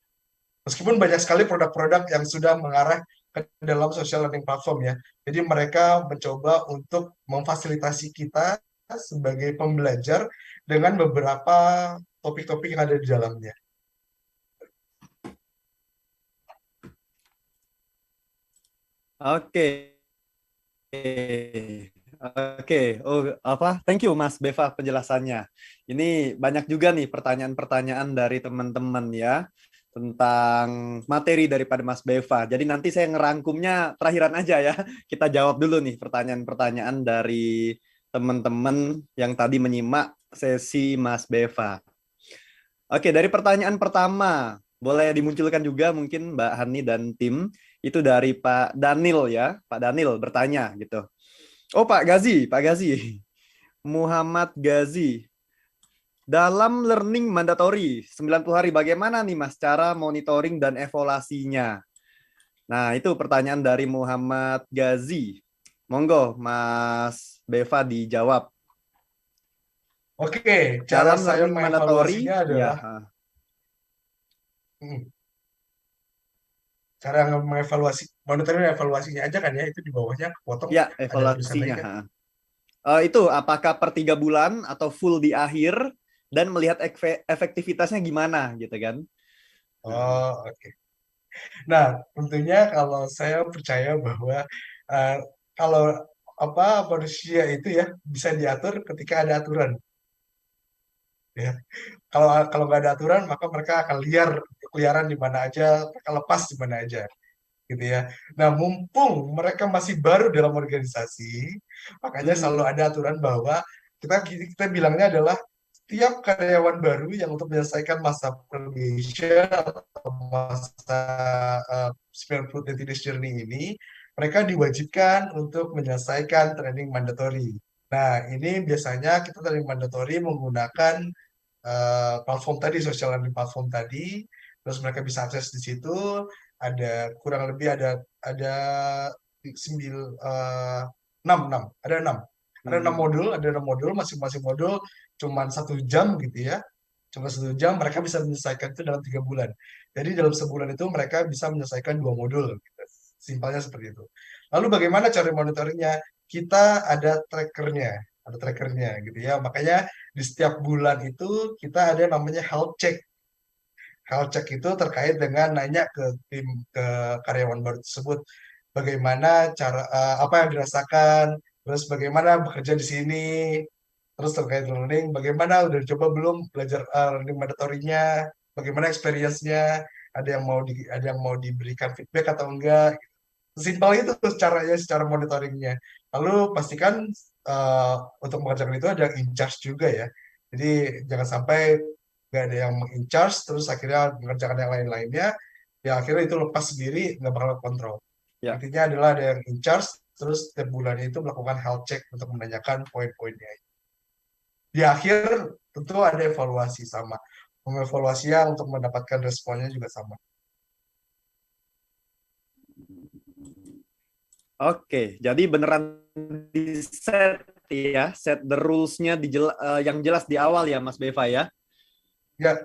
Meskipun banyak sekali produk-produk yang sudah mengarah ke dalam social learning platform ya. Jadi mereka mencoba untuk memfasilitasi kita sebagai pembelajar dengan beberapa topik-topik yang ada di dalamnya. Oke. Oke, oh apa? Thank you Mas Beva penjelasannya. Ini banyak juga nih pertanyaan-pertanyaan dari teman-teman ya tentang materi daripada Mas Beva. Jadi nanti saya ngerangkumnya terakhiran aja ya. Kita jawab dulu nih pertanyaan-pertanyaan dari teman-teman yang tadi menyimak sesi Mas Beva. Oke, dari pertanyaan pertama, boleh dimunculkan juga mungkin Mbak Hani dan tim. Itu dari Pak Danil ya. Pak Danil bertanya gitu. Oh, Pak Gazi. Muhammad Gazi. Dalam learning mandatory 90 hari, bagaimana nih Mas cara monitoring dan evaluasinya? Nah, itu pertanyaan dari Muhammad Gazi. Monggo, Mas Beva dijawab. Oke, cara Dalam saya learning mandatory, mengevaluasinya ya, adalah cara mengevaluasi, monitoring dan evaluasinya aja kan ya, itu di bawahnya kepotong ya ada tulisan lagi evaluasinya. kan. Itu apakah per 3 bulan atau full di akhir dan melihat efektivitasnya gimana gitu kan? Oh, oke. Nah, tentunya kalau saya percaya bahwa uh, kalau manusia itu ya bisa diatur ketika ada aturan. Ya, kalau kalau nggak ada aturan maka mereka akan keliaran di mana aja, mereka lepas di mana aja, gitu ya. Nah, mumpung mereka masih baru dalam organisasi, makanya selalu Hmm. ada aturan bahwa kita bilangnya adalah setiap karyawan baru yang untuk menyelesaikan masa probation atau masa 90 days journey ini, mereka diwajibkan untuk menyelesaikan training mandatory. Nah, ini biasanya kita training mandatory menggunakan platform tadi, social learning platform tadi, terus mereka bisa akses di situ, ada kurang lebih ada sembilan enam Hmm. ada enam modul, masing-masing modul cuma 1 jam gitu ya, cuma 1 jam mereka bisa menyelesaikan itu dalam 3 bulan. Jadi dalam sebulan itu mereka bisa menyelesaikan 2 modul, gitu. Simpelnya seperti itu. Lalu bagaimana cara monitoringnya? Kita ada trackernya gitu ya. Makanya di setiap bulan itu kita ada namanya health check. Health check itu terkait dengan nanya ke ke karyawan baru tersebut bagaimana apa yang dirasakan, terus bagaimana bekerja di sini, terus terkait learning, bagaimana udah coba belum belajar learning mandatorinya, bagaimana experience-nya, ada yang mau diberikan feedback atau enggak. Simpel itu caranya, secara monitoringnya. Lalu pastikan uh, untuk mengerjakan itu ada yang in charge juga ya. Jadi jangan sampai nggak ada yang in charge terus akhirnya mengerjakan yang lain-lainnya, ya akhirnya itu lepas sendiri nggak bakal kontrol. Ya. Intinya adalah ada yang in charge terus setiap bulannya itu melakukan health check untuk menanyakan poin-poinnya. Di akhir tentu ada evaluasi sama. Mengevaluasinya untuk mendapatkan responnya juga sama. Oke, jadi beneran di set ya, set the rules-nya yang jelas di awal ya Mas Beva ya. Ya,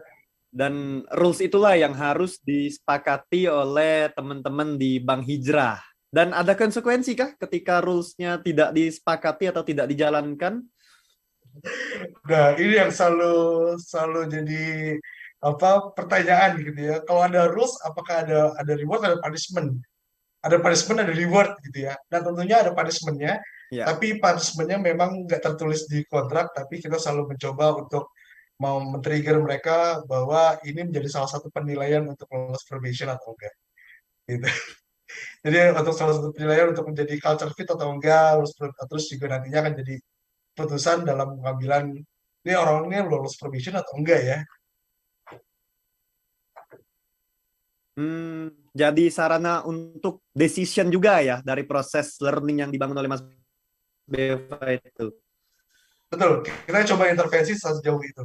Dan rules itulah yang harus disepakati oleh teman-teman di Bank Hijrah. Dan ada konsekuensi kah ketika rules-nya tidak disepakati atau tidak dijalankan? nah, ini yang selalu selalu jadi pertanyaan gitu ya. Kalau ada rules, apakah ada reward, ada punishment? ada punishment, ada reward gitu ya. Dan tentunya ada punishment-nya, Ya. tapi punishment-nya memang nggak tertulis di kontrak, tapi kita selalu mencoba untuk mau men-trigger mereka bahwa ini menjadi salah satu penilaian untuk lolos probation atau enggak. Gitu. Jadi untuk salah satu penilaian untuk menjadi culture fit atau enggak, terus juga nantinya akan jadi putusan dalam pengambilan ini orang ini lolos probation atau enggak ya. Jadi sarana untuk decision juga ya dari proses learning yang dibangun oleh Mas Beva itu. Betul, kita coba intervensi sejauh itu.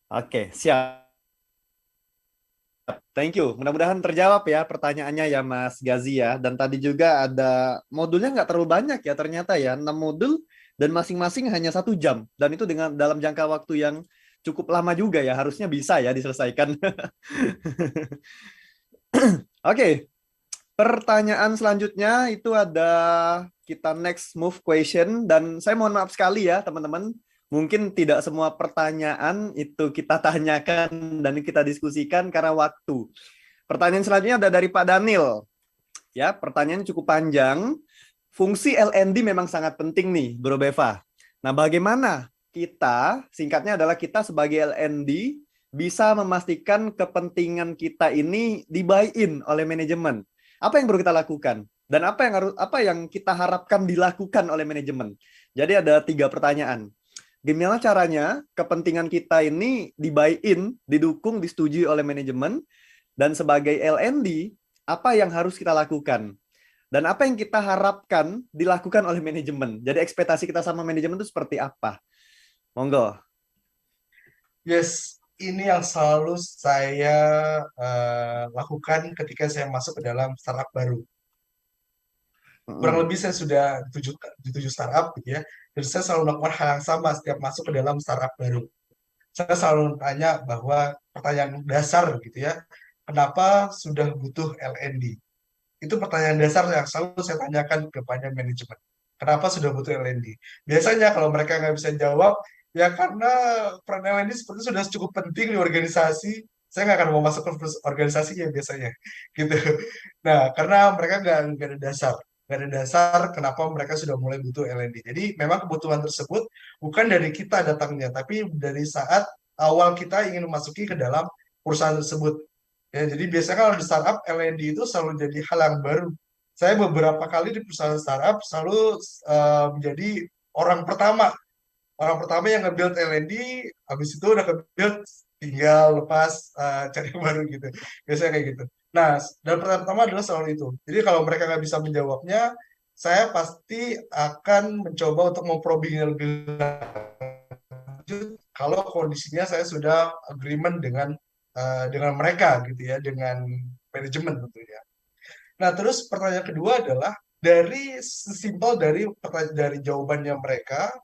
Oke, siap. Thank you. Mudah-mudahan terjawab ya pertanyaannya ya Mas Gazi ya. Dan tadi juga ada modulnya nggak terlalu banyak ya ternyata ya. 6 modul dan masing-masing hanya 1 jam. Dan itu dengan dalam jangka waktu yang cukup lama juga ya. Harusnya bisa ya diselesaikan. Oke, pertanyaan selanjutnya itu ada kita next move question. Dan saya mohon maaf sekali ya teman-teman. Mungkin tidak semua pertanyaan itu kita tanyakan dan kita diskusikan karena waktu. Pertanyaan selanjutnya ada dari Pak Daniel. Ya, pertanyaan cukup panjang. Fungsi LND memang sangat penting nih, Bro Beva. Nah, bagaimana kita, singkatnya adalah kita sebagai LND bisa memastikan kepentingan kita ini di-buy-in oleh manajemen. Apa yang perlu kita lakukan? Dan apa yang kita harapkan dilakukan oleh manajemen? Jadi ada 3 pertanyaan. Gimana caranya kepentingan kita ini di-buy-in, didukung, disetujui oleh manajemen? Dan sebagai LND, apa yang harus kita lakukan? Dan apa yang kita harapkan dilakukan oleh manajemen? Jadi ekspektasi kita sama manajemen itu seperti apa? Monggo. Yes, ini yang selalu saya lakukan ketika saya masuk ke dalam startup baru. Kurang lebih saya sudah di tujuh startup gitu ya. Dan saya selalu melakukan hal yang sama setiap masuk ke dalam startup baru. Saya selalu tanya bahwa pertanyaan dasar gitu ya, kenapa sudah butuh LND? Itu pertanyaan dasar yang selalu saya tanyakan kepada manajemen. Kenapa sudah butuh LND? Biasanya kalau mereka nggak bisa jawab, ya karena peran LND seperti sudah cukup penting di organisasi, saya nggak akan mau masuk ke organisasinya biasanya, gitu. Nah, karena mereka nggak ada dasar, nggak ada dasar kenapa mereka sudah mulai butuh LND. Jadi memang kebutuhan tersebut bukan dari kita datangnya, tapi dari saat awal kita ingin memasuki ke dalam perusahaan tersebut. Ya, jadi biasanya kalau di startup L&D itu selalu jadi hal yang baru. Saya beberapa kali di perusahaan startup selalu menjadi orang pertama, yang nge-build L&D, habis itu udah ke-build tinggal lepas cari yang baru gitu. Biasanya kayak gitu. Nah, dan pertama adalah selalu itu. Jadi kalau mereka nggak bisa menjawabnya, saya pasti akan mencoba untuk memprobing lebih lanjut kalau kondisinya saya sudah agreement dengan mereka gitu ya, dengan manajemen tentunya. Nah, terus pertanyaan kedua adalah dari simpel dari jawabannya mereka,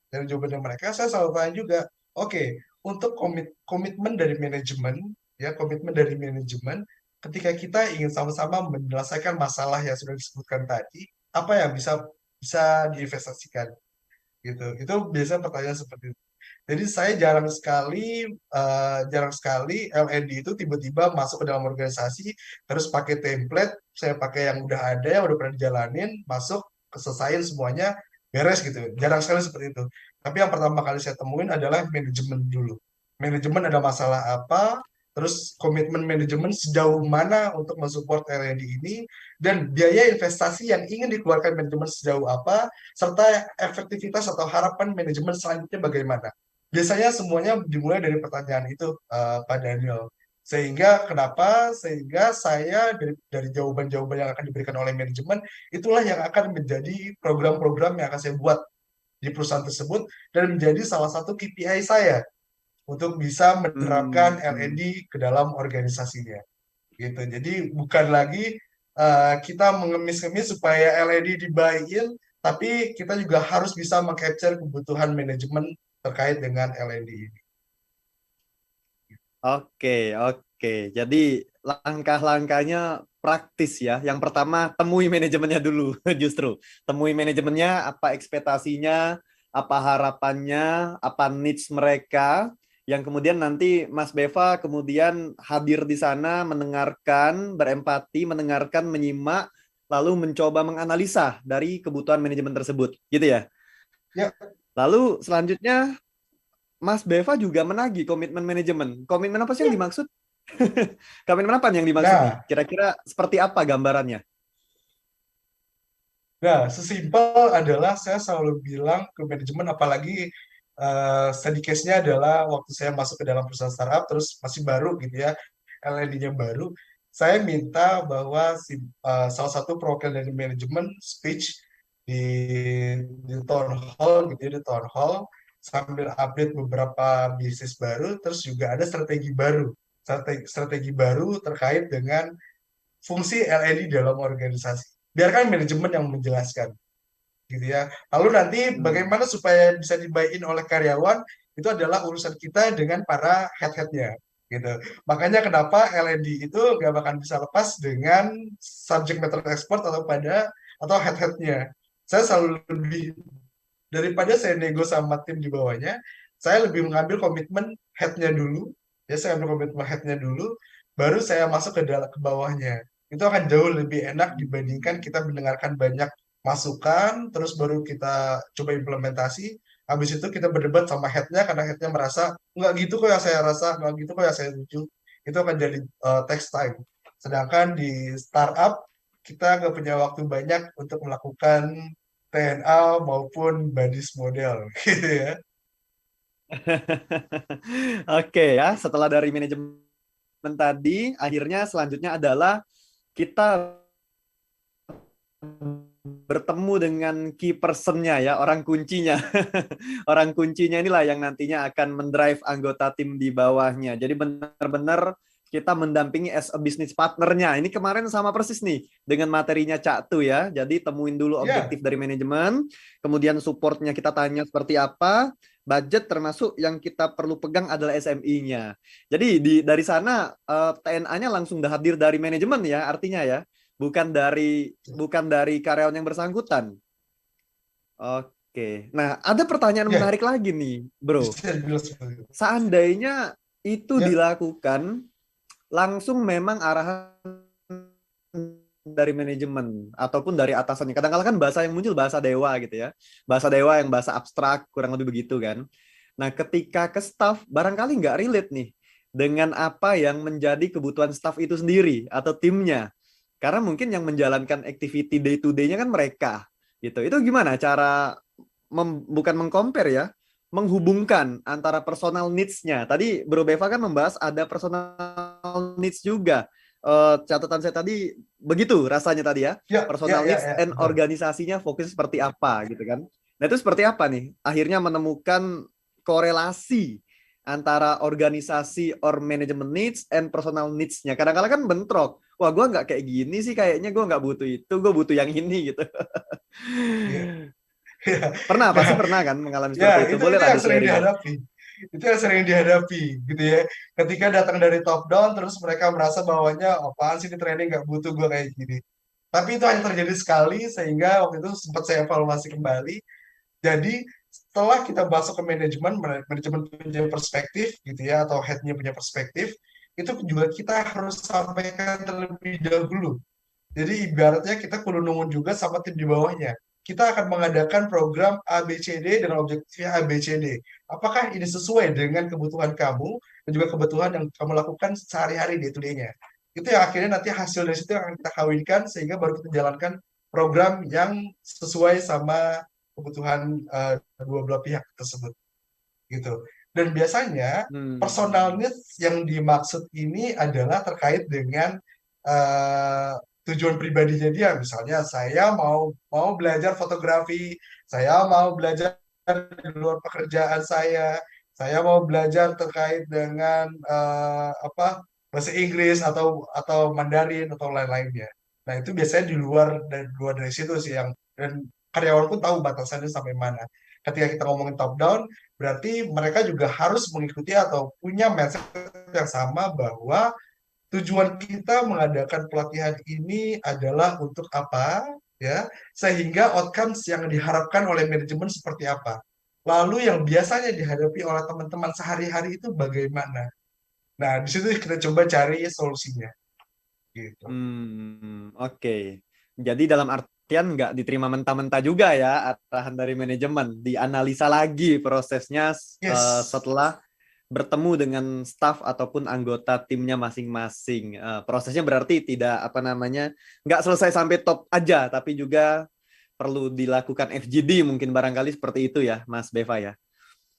saya selalu tanya juga, oke, untuk komitmen dari manajemen, ya komitmen dari manajemen, ketika kita ingin sama-sama menyelesaikan masalah yang sudah disebutkan tadi, apa yang bisa bisa diinvestasikan, gitu. Itu biasanya pertanyaan seperti itu. Jadi saya jarang sekali LND itu tiba-tiba masuk ke dalam organisasi, terus pakai template, saya pakai yang udah ada, yang udah pernah dijalanin, masuk, keselesain semuanya, beres gitu. Jarang sekali seperti itu. Tapi yang pertama kali saya temuin adalah manajemen dulu. Manajemen ada masalah apa, terus komitmen manajemen sejauh mana untuk mensupport LND ini, dan biaya investasi yang ingin dikeluarkan manajemen sejauh apa, serta efektivitas atau harapan manajemen selanjutnya bagaimana. Biasanya semuanya dimulai dari pertanyaan itu, Pak Daniel. Sehingga saya dari jawaban-jawaban yang akan diberikan oleh manajemen, itulah yang akan menjadi program-program yang akan saya buat di perusahaan tersebut dan menjadi salah satu KPI saya untuk bisa menerapkan Hmm. LND ke dalam organisasinya. Gitu. Jadi bukan lagi kita mengemis-ngemis supaya LND dibuy-in, tapi kita juga harus bisa mengcapture kebutuhan manajemen terkait dengan LND ini. Oke, oke. Jadi langkah-langkahnya praktis ya. Yang pertama, temui manajemennya dulu justru. Temui manajemennya, apa ekspektasinya, apa harapannya, apa needs mereka. yang kemudian nanti Mas Beva kemudian hadir di sana, mendengarkan, berempati, mendengarkan, menyimak, lalu mencoba menganalisa dari kebutuhan manajemen tersebut, gitu ya. Ya, Lalu selanjutnya Mas Beva juga menagih komitmen manajemen. Komitmen apa sih yang dimaksud? Komitmen apa yang dimaksud nih? nah, Kira-kira seperti apa gambarannya? sesimpel adalah saya selalu bilang ke manajemen, apalagi study case-nya adalah waktu saya masuk ke dalam perusahaan startup, terus masih baru gitu ya, L&D-nya baru, saya minta bahwa salah satu perwakilan dari manajemen speech di, di town hall gitu ya, di town hall, sambil update beberapa bisnis baru, terus juga ada strategi baru, strategi baru terkait dengan fungsi L&D dalam organisasi. Biarkan manajemen yang menjelaskan, gitu ya. Lalu nanti Hmm. bagaimana supaya bisa dibuy-in oleh karyawan, itu adalah urusan kita dengan para head-headnya, gitu. Makanya kenapa L&D itu nggak bakal bisa lepas dengan subject matter expert atau head-headnya. Saya selalu lebih, daripada saya nego sama tim di bawahnya, saya lebih mengambil komitmen headnya dulu. Ya, saya ambil komitmen headnya dulu, baru saya masuk ke bawahnya. Itu akan jauh lebih enak dibandingkan kita mendengarkan banyak masukan, terus baru kita coba implementasi. Habis itu kita berdebat sama headnya karena headnya merasa nggak gitu kok yang saya rasa, nggak gitu kok yang saya tuju. Itu akan jadi text time. Sedangkan di startup kita nggak punya waktu banyak untuk melakukan TNA maupun badis model gitu ya. Oke ya, setelah dari manajemen tadi, akhirnya selanjutnya adalah kita bertemu dengan key person-nya ya, orang kuncinya. Orang kuncinya inilah yang nantinya akan mendrive anggota tim di bawahnya. Jadi benar-benar kita mendampingi as a business partnernya. Ini kemarin sama persis nih dengan materinya Cak Tu ya. Jadi temuin dulu Ya, objektif dari manajemen, kemudian supportnya kita tanya seperti apa, budget termasuk yang kita perlu pegang adalah SMI-nya. Jadi dari sana TNA-nya langsung hadir dari manajemen ya, artinya ya, bukan dari karyawan yang bersangkutan. Oke. Nah, ada pertanyaan ya, menarik lagi nih, Bro. bisa dibilang seperti itu. Seandainya itu Ya, dilakukan langsung memang arahan dari manajemen ataupun dari atasannya. Kadang-kadang kan bahasa yang muncul bahasa dewa gitu ya. Bahasa dewa yang bahasa abstrak, kurang lebih begitu kan. Nah, ketika ke staff, barangkali nggak relate nih dengan apa yang menjadi kebutuhan staff itu sendiri atau timnya. Karena mungkin yang menjalankan activity day to day-nya kan mereka gitu. Itu gimana cara bukan mengcompare ya, menghubungkan antara personal needs-nya. Tadi Bro Beva kan membahas ada personal needs juga. Catatan saya tadi begitu rasanya tadi ya. ya, ya, Personal ya, needs ya, and betul. organisasinya fokus seperti apa gitu kan. Nah itu seperti apa nih? Akhirnya menemukan korelasi antara organisasi or management needs and personal needs-nya. Kadang-kadang kan bentrok. Wah, gue nggak kayak gini sih kayaknya gue nggak butuh itu, gue butuh yang ini gitu. Ya, ya. Pernah, pasti Nah, pernah kan mengalami ya, seperti itu. itu Bolehlah yang sering di-sharing ya. dihadapi. Itu yang sering dihadapi gitu ya. Ketika datang dari top down, terus mereka merasa bahwanya apaan sih di training nggak butuh gue kayak gini. Tapi itu hanya terjadi sekali, sehingga waktu itu sempat saya evaluasi kembali. Jadi setelah kita masuk ke manajemen, manajemen punya perspektif gitu ya, atau headnya punya perspektif, itu juga kita harus sampaikan terlebih dahulu. Jadi ibaratnya kita perlu nunggu juga sama tim di bawahnya. Kita akan mengadakan program ABCD dengan objektifnya ABCD. Apakah ini sesuai dengan kebutuhan kamu dan juga kebutuhan yang kamu lakukan sehari-hari day to day-nya? Itu yang akhirnya nanti hasil dari situ yang akan kita kawinkan sehingga baru kita jalankan program yang sesuai sama kebutuhan dua belah pihak tersebut gitu. Dan biasanya personal Hmm. needs yang dimaksud ini adalah terkait dengan eh, tujuan pribadinya dia. Misalnya saya mau mau belajar fotografi, saya mau belajar di luar pekerjaan saya mau belajar terkait dengan bahasa Inggris atau Mandarin atau lain-lainnya. Nah, itu biasanya di luar dari situ sih yang, dan karyawan pun tahu batasannya sampai mana. Ketika kita ngomongin top down, berarti mereka juga harus mengikuti atau punya mindset yang sama bahwa tujuan kita mengadakan pelatihan ini adalah untuk apa, ya, sehingga outcomes yang diharapkan oleh manajemen seperti apa. Lalu yang biasanya dihadapi oleh teman-teman sehari-hari itu bagaimana? Nah, di situ kita coba cari solusinya gitu. Oke. Jadi dalam artian nggak diterima mentah-mentah juga ya arahan dari manajemen, dianalisa lagi prosesnya Yes, setelah bertemu dengan staf ataupun anggota timnya masing-masing. Prosesnya berarti tidak apa namanya nggak selesai sampai top aja, tapi juga perlu dilakukan FGD mungkin barangkali seperti itu ya, Mas Beva ya.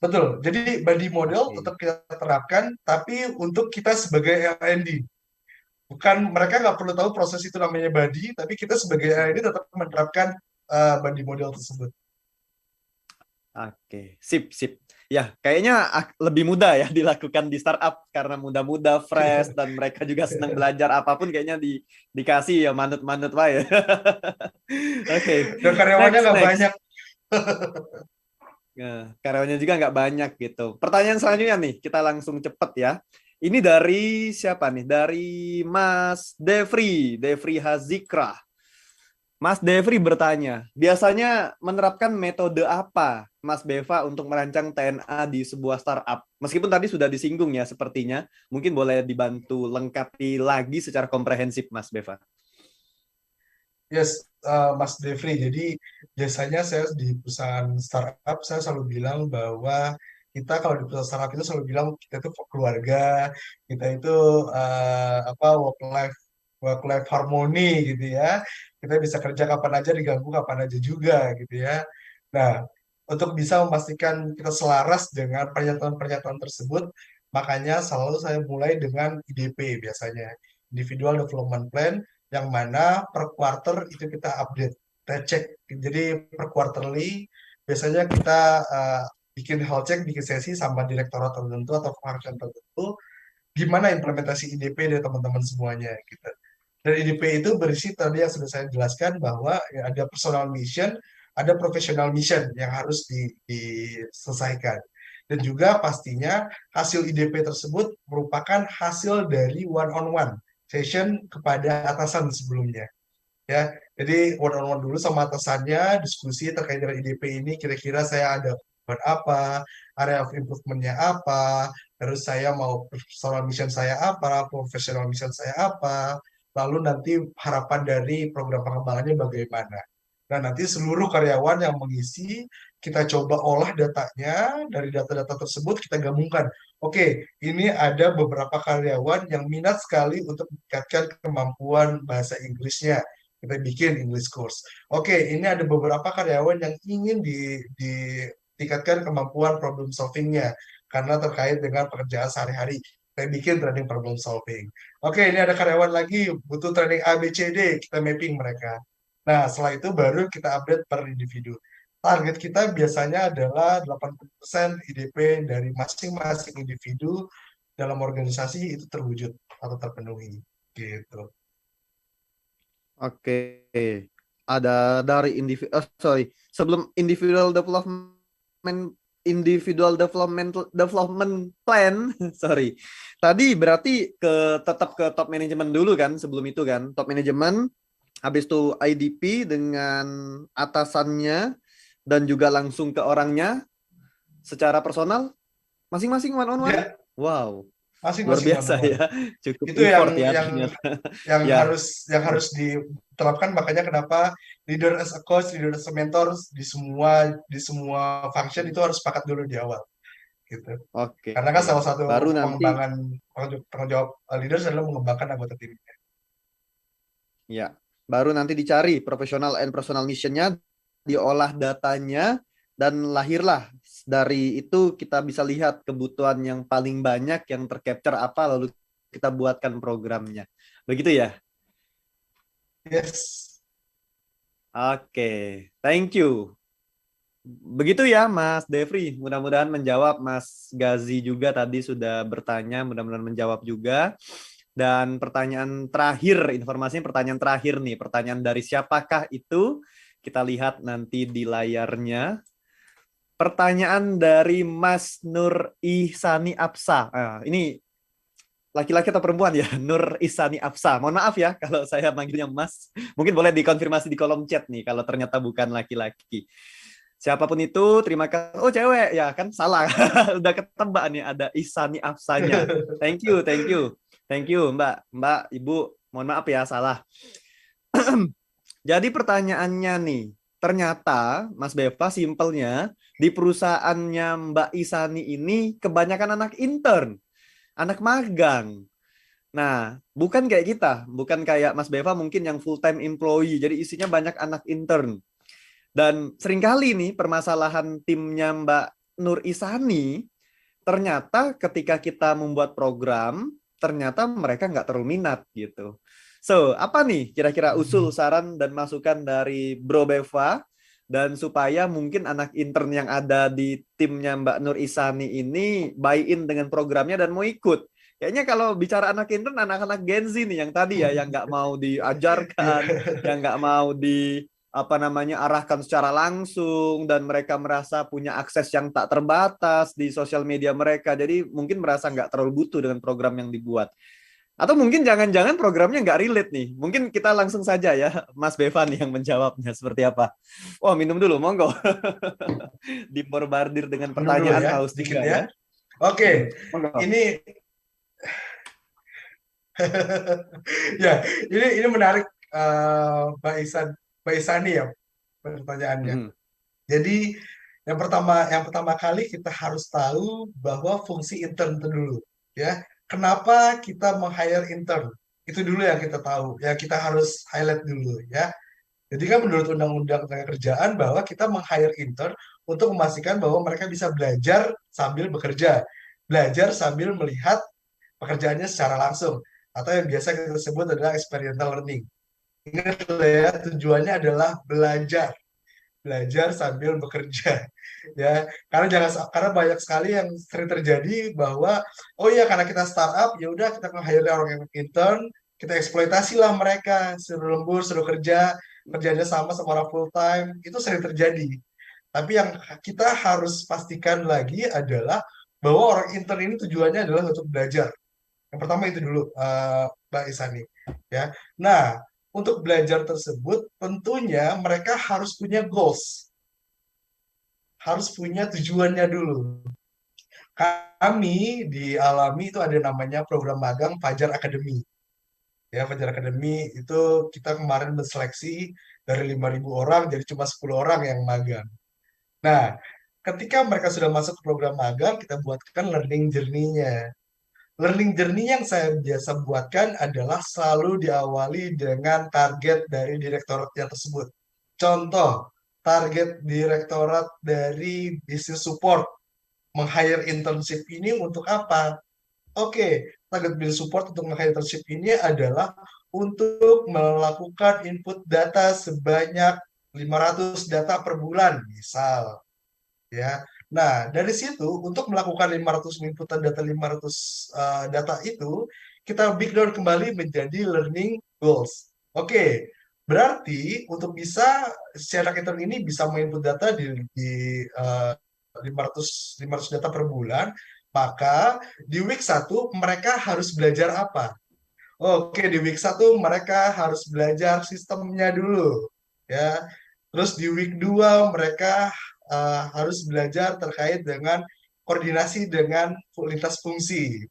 betul. Jadi body model Oke. tetap kita terapkan, tapi untuk kita sebagai LND. Bukan, mereka nggak perlu tahu proses itu namanya body, tapi kita sebagai LND tetap menerapkan body model tersebut. Oke, sip, sip. Ya, kayaknya lebih mudah ya dilakukan di startup karena muda-muda, fresh, dan mereka juga senang belajar apapun kayaknya dikasih ya manut-manut lah ya. Oke, Dan karyawannya next, nggak next. banyak. Nah, karyawannya juga nggak banyak gitu. Pertanyaan selanjutnya nih, kita langsung cepet ya. Ini dari siapa nih? Dari Mas Devri, Devri Hazikra. Mas Devri bertanya, biasanya menerapkan metode apa Mas Beva untuk merancang TNA di sebuah startup? Meskipun tadi sudah disinggung ya sepertinya, mungkin boleh dibantu lengkapi lagi secara komprehensif Mas Beva. Yes, Mas Devri. Jadi biasanya saya di perusahaan startup saya selalu bilang bahwa kita kalau di perusahaan startup itu selalu bilang kita itu keluarga, kita itu apa work life harmony gitu ya. Kita bisa kerja kapan aja, diganggu kapan aja juga gitu ya. Nah, untuk bisa memastikan kita selaras dengan pernyataan-pernyataan tersebut, makanya selalu saya mulai dengan IDP biasanya, Individual Development Plan, yang mana per quarter itu kita update, kita cek. Jadi per quarterly biasanya kita bikin health check, bikin sesi sama direktorat tertentu atau function tertentu, gimana implementasi IDP dari teman-teman semuanya gitu. Dan IDP itu berisi tadi yang sudah saya jelaskan bahwa ya, ada personal mission, ada professional mission yang harus diselesaikan. Dan juga pastinya hasil IDP tersebut merupakan hasil dari one on one session kepada atasan sebelumnya ya. Jadi one on one dulu sama atasannya, diskusi terkait dengan IDP ini, kira-kira saya ada buat apa, area of improvementnya apa, terus saya mau personal mission saya apa, professional mission saya apa, lalu nanti harapan dari program pengembangannya bagaimana. Nah, nanti seluruh karyawan yang mengisi, kita coba olah datanya, dari data-data tersebut kita gabungkan. Oke, ini ada beberapa karyawan yang minat sekali untuk meningkatkan kemampuan bahasa Inggrisnya, kita bikin English course. Oke, ini ada beberapa karyawan yang ingin ditingkatkan kemampuan problem solvingnya karena terkait dengan pekerjaan sehari-hari. Kita bikin training problem solving. Oke, ini ada karyawan lagi butuh training A, B, C, D. Kita mapping mereka. Nah, setelah itu baru kita update per individu. Target kita biasanya adalah 80% IDP dari masing-masing individu dalam organisasi itu terwujud atau terpenuhi. Gitu. Oke, ada dari individu, sorry, sebelum individual development plan, sorry. Tadi berarti tetap ke top manajemen dulu kan, sebelum itu kan, top manajemen, habis itu IDP dengan atasannya dan juga langsung ke orangnya secara personal, masing-masing one on one. Ya, Wow, luar masing-masing one biasa on one. ya, cukup Itu yang effort ya yang ternyata. yang Ya, harus diterapkan, makanya kenapa leader as a coach, leader as a mentor di semua function itu harus sepakat dulu di awal gitu. oke. Karena kan salah satu Baru nanti pengembangan tanggung jawab leader adalah mengembangkan anggota timnya. ya, baru nanti dicari profesional and personal mission-nya, diolah datanya, dan lahirlah dari itu kita bisa lihat kebutuhan yang paling banyak yang tercapture apa, lalu kita buatkan programnya. Begitu ya? Yes. Oke, thank you. Begitu ya, Mas Devri. Mudah-mudahan menjawab. Mas Gazi juga tadi sudah bertanya, mudah-mudahan menjawab juga. Dan pertanyaan terakhir, informasinya pertanyaan terakhir nih. Pertanyaan dari siapakah itu? Kita lihat nanti di layarnya. Pertanyaan dari Mas Nur Ihsani Apsa. Ini laki-laki atau perempuan ya? Nur Ihsani Apsa. Mohon maaf ya kalau saya manggilnya Mas. Mungkin boleh dikonfirmasi di kolom chat nih kalau ternyata bukan laki-laki. Siapapun itu, terima kasih. Oh, cewek ya kan salah. Udah ketebak nih ada Isani Afsanya. Thank you, thank you. Thank you, Mbak. Mbak, Ibu, mohon maaf ya salah. Jadi pertanyaannya nih, ternyata Mas Beva simpelnya di perusahaannya Mbak Isani ini kebanyakan anak intern, anak magang. Nah, bukan kayak kita, bukan kayak Mas Beva mungkin yang full time employee. Jadi isinya banyak anak intern. Dan seringkali nih permasalahan timnya Mbak Nur Isani, ternyata ketika kita membuat program, ternyata mereka nggak terlalu minat gitu. So, apa nih kira-kira usul, saran, dan masukan dari Bro Beva dan supaya mungkin anak intern yang ada di timnya Mbak Nur Isani ini buy-in dengan programnya dan mau ikut. Kayaknya kalau bicara anak intern, anak-anak Gen Z nih yang tadi ya, yang nggak mau Iya. diajarkan, yang nggak mau di apa namanya arahkan secara langsung dan mereka merasa punya akses yang tak terbatas di sosial media mereka. Jadi mungkin merasa nggak terlalu butuh dengan program yang dibuat. Atau mungkin jangan-jangan programnya nggak relate nih. Mungkin kita langsung saja ya, Mas Bevan yang menjawabnya seperti apa. Wah, minum dulu, monggo. Dibombardir dengan Minum dulu pertanyaan ya, haus sedikit juga ya. ya. Oke, Monggo. ini ya, ini menarik, Mbak Isani ya pertanyaannya. Mhm. Jadi yang pertama kali kita harus tahu bahwa fungsi intern itu dulu, ya. Kenapa kita meng-hire intern? Itu dulu yang kita tahu, ya kita harus highlight dulu, ya. Jadi kan menurut Undang-Undang Ketenagakerjaan bahwa kita meng-hire intern untuk memastikan bahwa mereka bisa belajar sambil bekerja, belajar sambil melihat pekerjaannya secara langsung, atau yang biasa kita sebut adalah experiential learning. Ingat ya, tujuannya adalah belajar, belajar sambil bekerja, ya. Karena banyak sekali yang sering terjadi bahwa oh iya karena kita startup ya udah kita nge-hire orang yang intern, kita eksploitasi lah mereka, suruh lembur, suruh kerja, kerjanya sama orang full time, itu sering terjadi. Tapi yang kita harus pastikan lagi adalah bahwa orang intern ini tujuannya adalah untuk belajar. Yang pertama itu dulu, Mbak Isani, ya. Nah, untuk belajar tersebut tentunya mereka harus punya goals, harus punya tujuannya dulu. Kami di Alami itu ada namanya program magang Fajar Academy. Ya, Fajar Academy itu kita kemarin menseleksi dari 5.000 orang jadi cuma 10 orang yang magang. Nah, ketika mereka sudah masuk ke program magang, kita buatkan learning journey-nya. Learning journey yang saya biasa buatkan adalah selalu diawali dengan target dari direktoratnya tersebut. Contoh, target direktorat dari business support meng-hire internship ini untuk apa? Oke, target business support untuk meng-hire internship ini adalah untuk melakukan input data sebanyak 500 data per bulan, misal. Ya. Nah, dari situ untuk melakukan 500 inputan data 500 data itu, kita breakdown kembali menjadi learning goals. Oke, berarti untuk bisa secara intern ini bisa menginput data di 500 data per bulan, maka di week 1 mereka harus belajar apa? Oke, di week 1 mereka harus belajar sistemnya dulu, ya. Terus di week 2 mereka harus belajar terkait dengan koordinasi dengan lintas fungsi.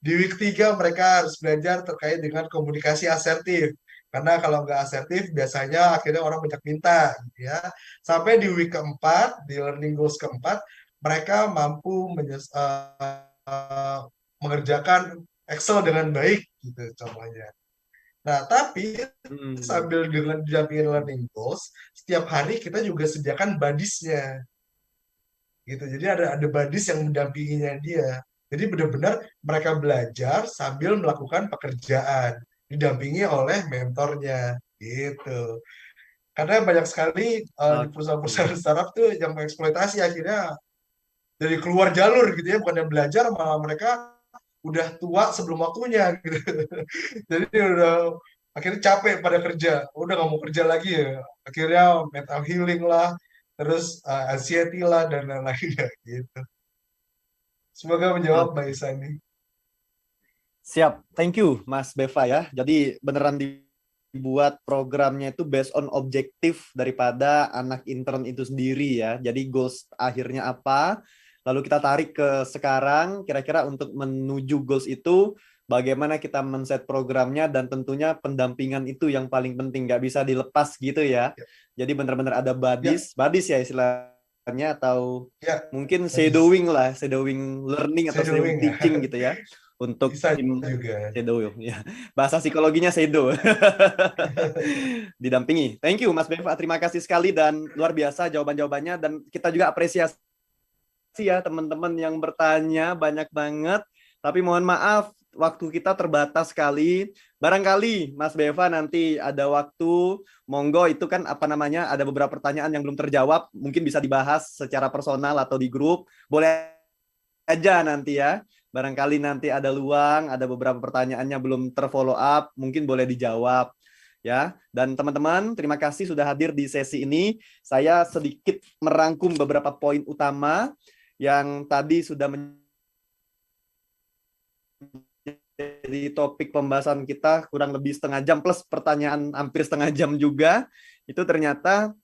Di week 3 mereka harus belajar terkait dengan komunikasi asertif. Karena kalau nggak asertif, biasanya akhirnya orang banyak minta, gitu ya. Sampai di week keempat, di learning goals keempat, mereka mampu mengerjakan Excel dengan baik, gitu contohnya. Nah, tapi Hmm. sambil dengan didampingi learning goals, setiap hari kita juga sediakan badisnya, gitu. Jadi ada badis yang mendampinginya dia. Jadi benar-benar mereka belajar sambil melakukan pekerjaan, didampingi oleh mentornya, gitu. Karena banyak sekali di Oke. perusahaan-perusahaan startup tuh yang mengeksploitasi akhirnya dari keluar jalur gitu ya, bukannya belajar malah mereka udah tua sebelum waktunya gitu. Jadi udah akhirnya capek pada kerja, udah nggak mau kerja lagi ya. Akhirnya mental healing lah, terus anxiety lah dan lain-lain ya, gitu. Semoga menjawab Mbak Oke. Isani. Siap. Thank you, Mas Beva ya. Jadi beneran buat programnya itu based on objektif daripada anak intern itu sendiri ya. Jadi goals akhirnya apa? Lalu kita tarik ke sekarang, kira-kira untuk menuju goals itu bagaimana kita men-set programnya, dan tentunya pendampingan itu yang paling penting, nggak bisa dilepas gitu ya. Ya, Jadi benar-benar ada ya, badis ya istilahnya, atau ya, mungkin habis shadowing lah, shadowing learning atau shadowing shadowing ya. teaching gitu ya, untuk Bisa tim juga. shadow ya. Bahasa psikologinya shadow. Didampingi. Thank you Mas Beva, terima kasih sekali dan luar biasa jawaban-jawabannya, dan kita juga apresiasi ya teman-teman yang bertanya banyak banget. Tapi mohon maaf waktu kita terbatas sekali. Barangkali Mas Beva nanti ada waktu, monggo, itu kan apa namanya, ada beberapa pertanyaan yang belum terjawab, mungkin bisa dibahas secara personal atau di grup. Boleh aja nanti ya. Barangkali nanti ada luang, ada beberapa pertanyaannya belum terfollow up, mungkin boleh dijawab ya. Dan teman-teman, terima kasih sudah hadir di sesi ini. Saya sedikit merangkum beberapa poin utama yang tadi sudah menjadi topik pembahasan kita, kurang lebih setengah jam plus pertanyaan hampir setengah jam juga. Itu ternyata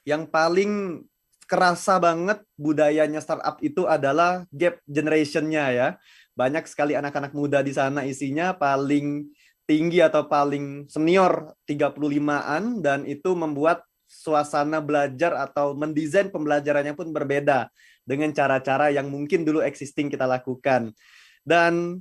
yang paling kerasa banget budayanya startup itu adalah gap generation-nya ya. Banyak sekali anak-anak muda di sana, isinya paling tinggi atau paling senior 35-an, dan itu membuat suasana belajar atau mendesain pembelajarannya pun berbeda dengan cara-cara yang mungkin dulu existing kita lakukan. Dan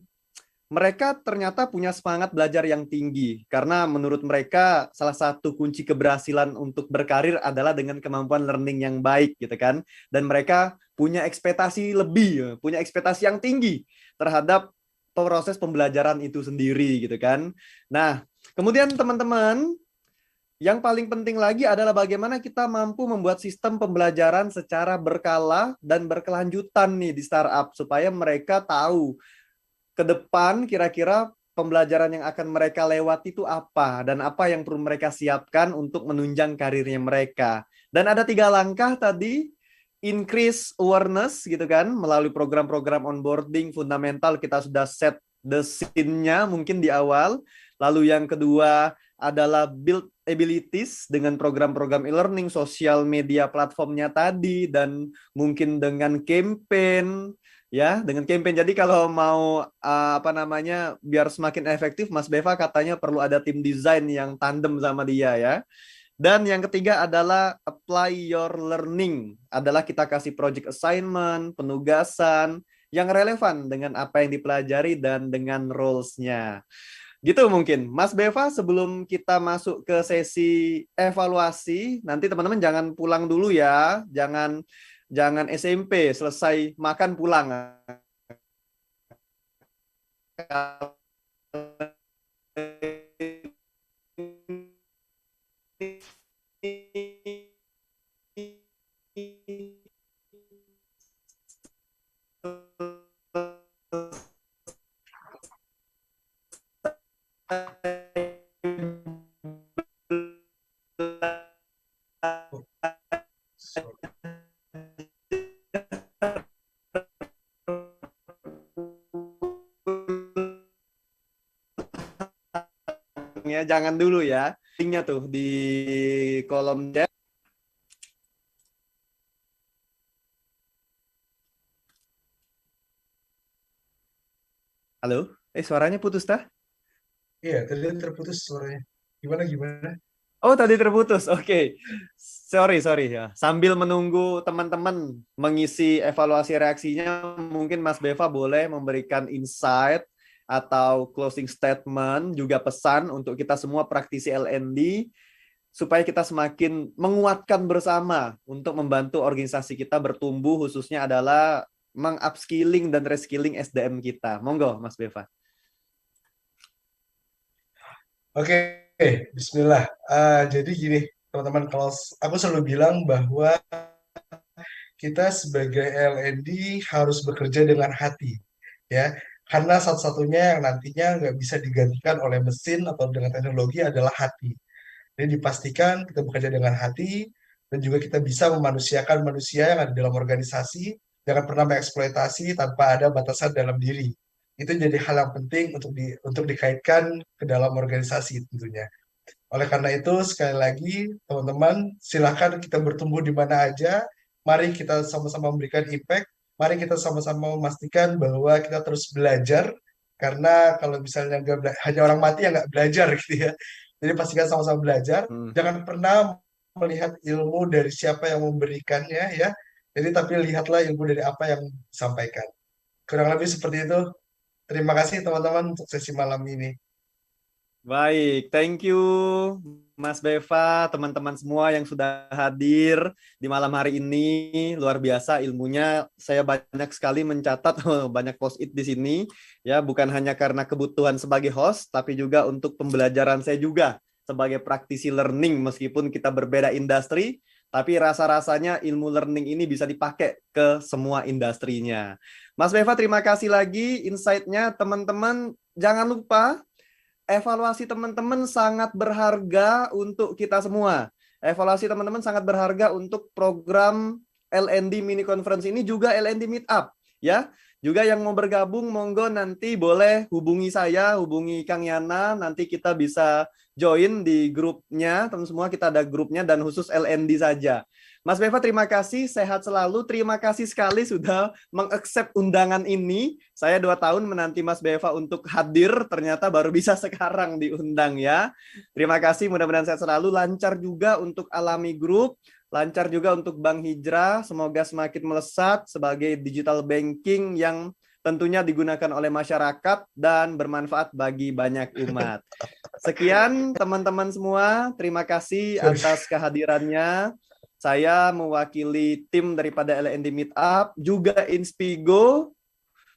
mereka ternyata punya semangat belajar yang tinggi, karena menurut mereka salah satu kunci keberhasilan untuk berkarir adalah dengan kemampuan learning yang baik gitu kan. Dan mereka punya ekspektasi lebih, punya ekspektasi yang tinggi terhadap proses pembelajaran itu sendiri gitu kan. Nah, kemudian teman-teman, yang paling penting lagi adalah bagaimana kita mampu membuat sistem pembelajaran secara berkala dan berkelanjutan nih di startup, supaya mereka tahu ke depan kira-kira pembelajaran yang akan mereka lewati itu apa, dan apa yang perlu mereka siapkan untuk menunjang karirnya mereka. Dan ada 3 langkah tadi: increase awareness gitu kan, melalui program-program onboarding fundamental kita sudah set the scene-nya mungkin di awal. Lalu yang kedua adalah build abilities dengan program-program e-learning, sosial media platformnya tadi, dan mungkin dengan campaign ya, dengan campaign. Jadi kalau mau apa namanya, biar semakin efektif, Mas Beva katanya perlu ada tim desain yang tandem sama dia ya. Dan yang ketiga adalah apply your learning, adalah kita kasih project assignment, penugasan yang relevan dengan apa yang dipelajari dan dengan roles-nya. Gitu mungkin. Mas Beva, sebelum kita masuk ke sesi evaluasi, nanti teman-teman jangan pulang dulu ya. Jangan jangan SMP selesai makan pulang. Oh, sorry. Ya, jangan dulu ya. Linknya tuh di kolom chat. Halo? Suaranya putus tah? Iya, tadi terputus suaranya. Gimana, gimana? Oh, tadi terputus. Oke. Sorry, sorry ya. Sambil menunggu teman-teman mengisi evaluasi reaksinya, mungkin Mas Beva boleh memberikan insight atau closing statement, juga pesan untuk kita semua praktisi LND, supaya kita semakin menguatkan bersama untuk membantu organisasi kita bertumbuh, khususnya adalah mengupskilling dan reskilling SDM kita. Monggo, Mas Beva. Oke, Bismillah. Jadi gini, teman-teman, kalau aku selalu bilang bahwa kita sebagai LND harus bekerja dengan hati, ya. Karena satu-satunya yang nantinya nggak bisa digantikan oleh mesin atau dengan teknologi adalah hati. Jadi dipastikan kita bekerja dengan hati, dan juga kita bisa memanusiakan manusia yang ada dalam organisasi, jangan pernah mengeksploitasi tanpa ada batasan dalam diri. Itu jadi hal yang penting untuk dikaitkan ke dalam organisasi tentunya. Oleh karena itu, sekali lagi, teman-teman, silakan kita bertumbuh di mana aja. Mari kita sama-sama memberikan impact. Mari kita sama-sama memastikan bahwa kita terus belajar. Karena kalau misalnya hanya orang mati yang nggak belajar gitu ya. Jadi pastikan sama-sama belajar. Hmm. Jangan pernah melihat ilmu dari siapa yang memberikannya ya. Jadi tapi lihatlah ilmu dari apa yang disampaikan. Kurang lebih seperti itu. Terima kasih teman-teman untuk sesi malam ini. Baik, thank you Mas Beva, teman-teman semua yang sudah hadir di malam hari ini. Luar biasa ilmunya. Saya banyak sekali mencatat banyak post-it di sini. Ya, bukan hanya karena kebutuhan sebagai host, tapi juga untuk pembelajaran saya juga sebagai praktisi learning. Meskipun kita berbeda industri, tapi rasa-rasanya ilmu learning ini bisa dipakai ke semua industrinya. Mas Beva, terima kasih lagi insight-nya. Teman-teman, jangan lupa evaluasi teman-teman sangat berharga untuk kita semua. Evaluasi teman-teman sangat berharga untuk program LND Mini Conference ini, juga LND Meetup ya. Juga yang mau bergabung monggo nanti boleh hubungi saya, hubungi Kang Yana, nanti kita bisa join di grupnya. Teman semua kita ada grupnya dan khusus LND saja. Mas Beva, terima kasih, sehat selalu. Terima kasih sekali sudah mengaccept undangan ini. Saya 2 tahun menanti Mas Beva untuk hadir, ternyata baru bisa sekarang diundang ya. Terima kasih, mudah-mudahan sehat selalu. Lancar juga untuk Alami Group, lancar juga untuk Bank Hijrah. Semoga semakin melesat sebagai digital banking yang tentunya digunakan oleh masyarakat dan bermanfaat bagi banyak umat. Sekian teman-teman semua, terima kasih Sorry. atas kehadirannya. Saya mewakili tim daripada LND Meetup, juga Inspigo,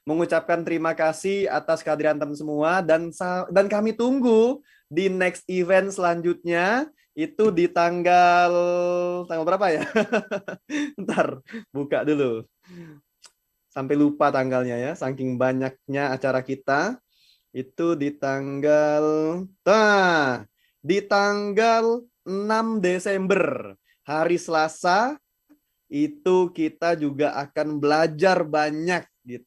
mengucapkan terima kasih atas kehadiran teman semua, dan kami tunggu di next event selanjutnya itu di tanggal berapa ya? Ntar buka dulu. Sampai lupa tanggalnya ya, saking banyaknya acara kita. Itu di tanggal 6 Desember, hari Selasa, itu kita juga akan belajar banyak gitu.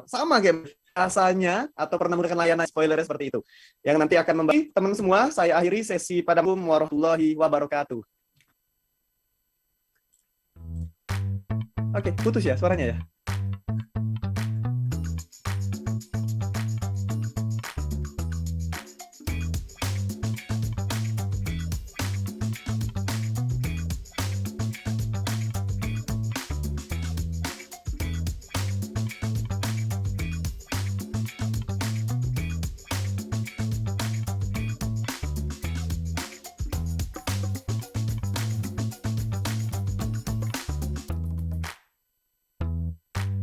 Sama game rasanya atau pernah menggunakan layanan spoiler seperti itu yang nanti akan membagi teman semua. Saya akhiri sesi pada warahmatullahi wabarakatuh. Oke, putus ya suaranya ya.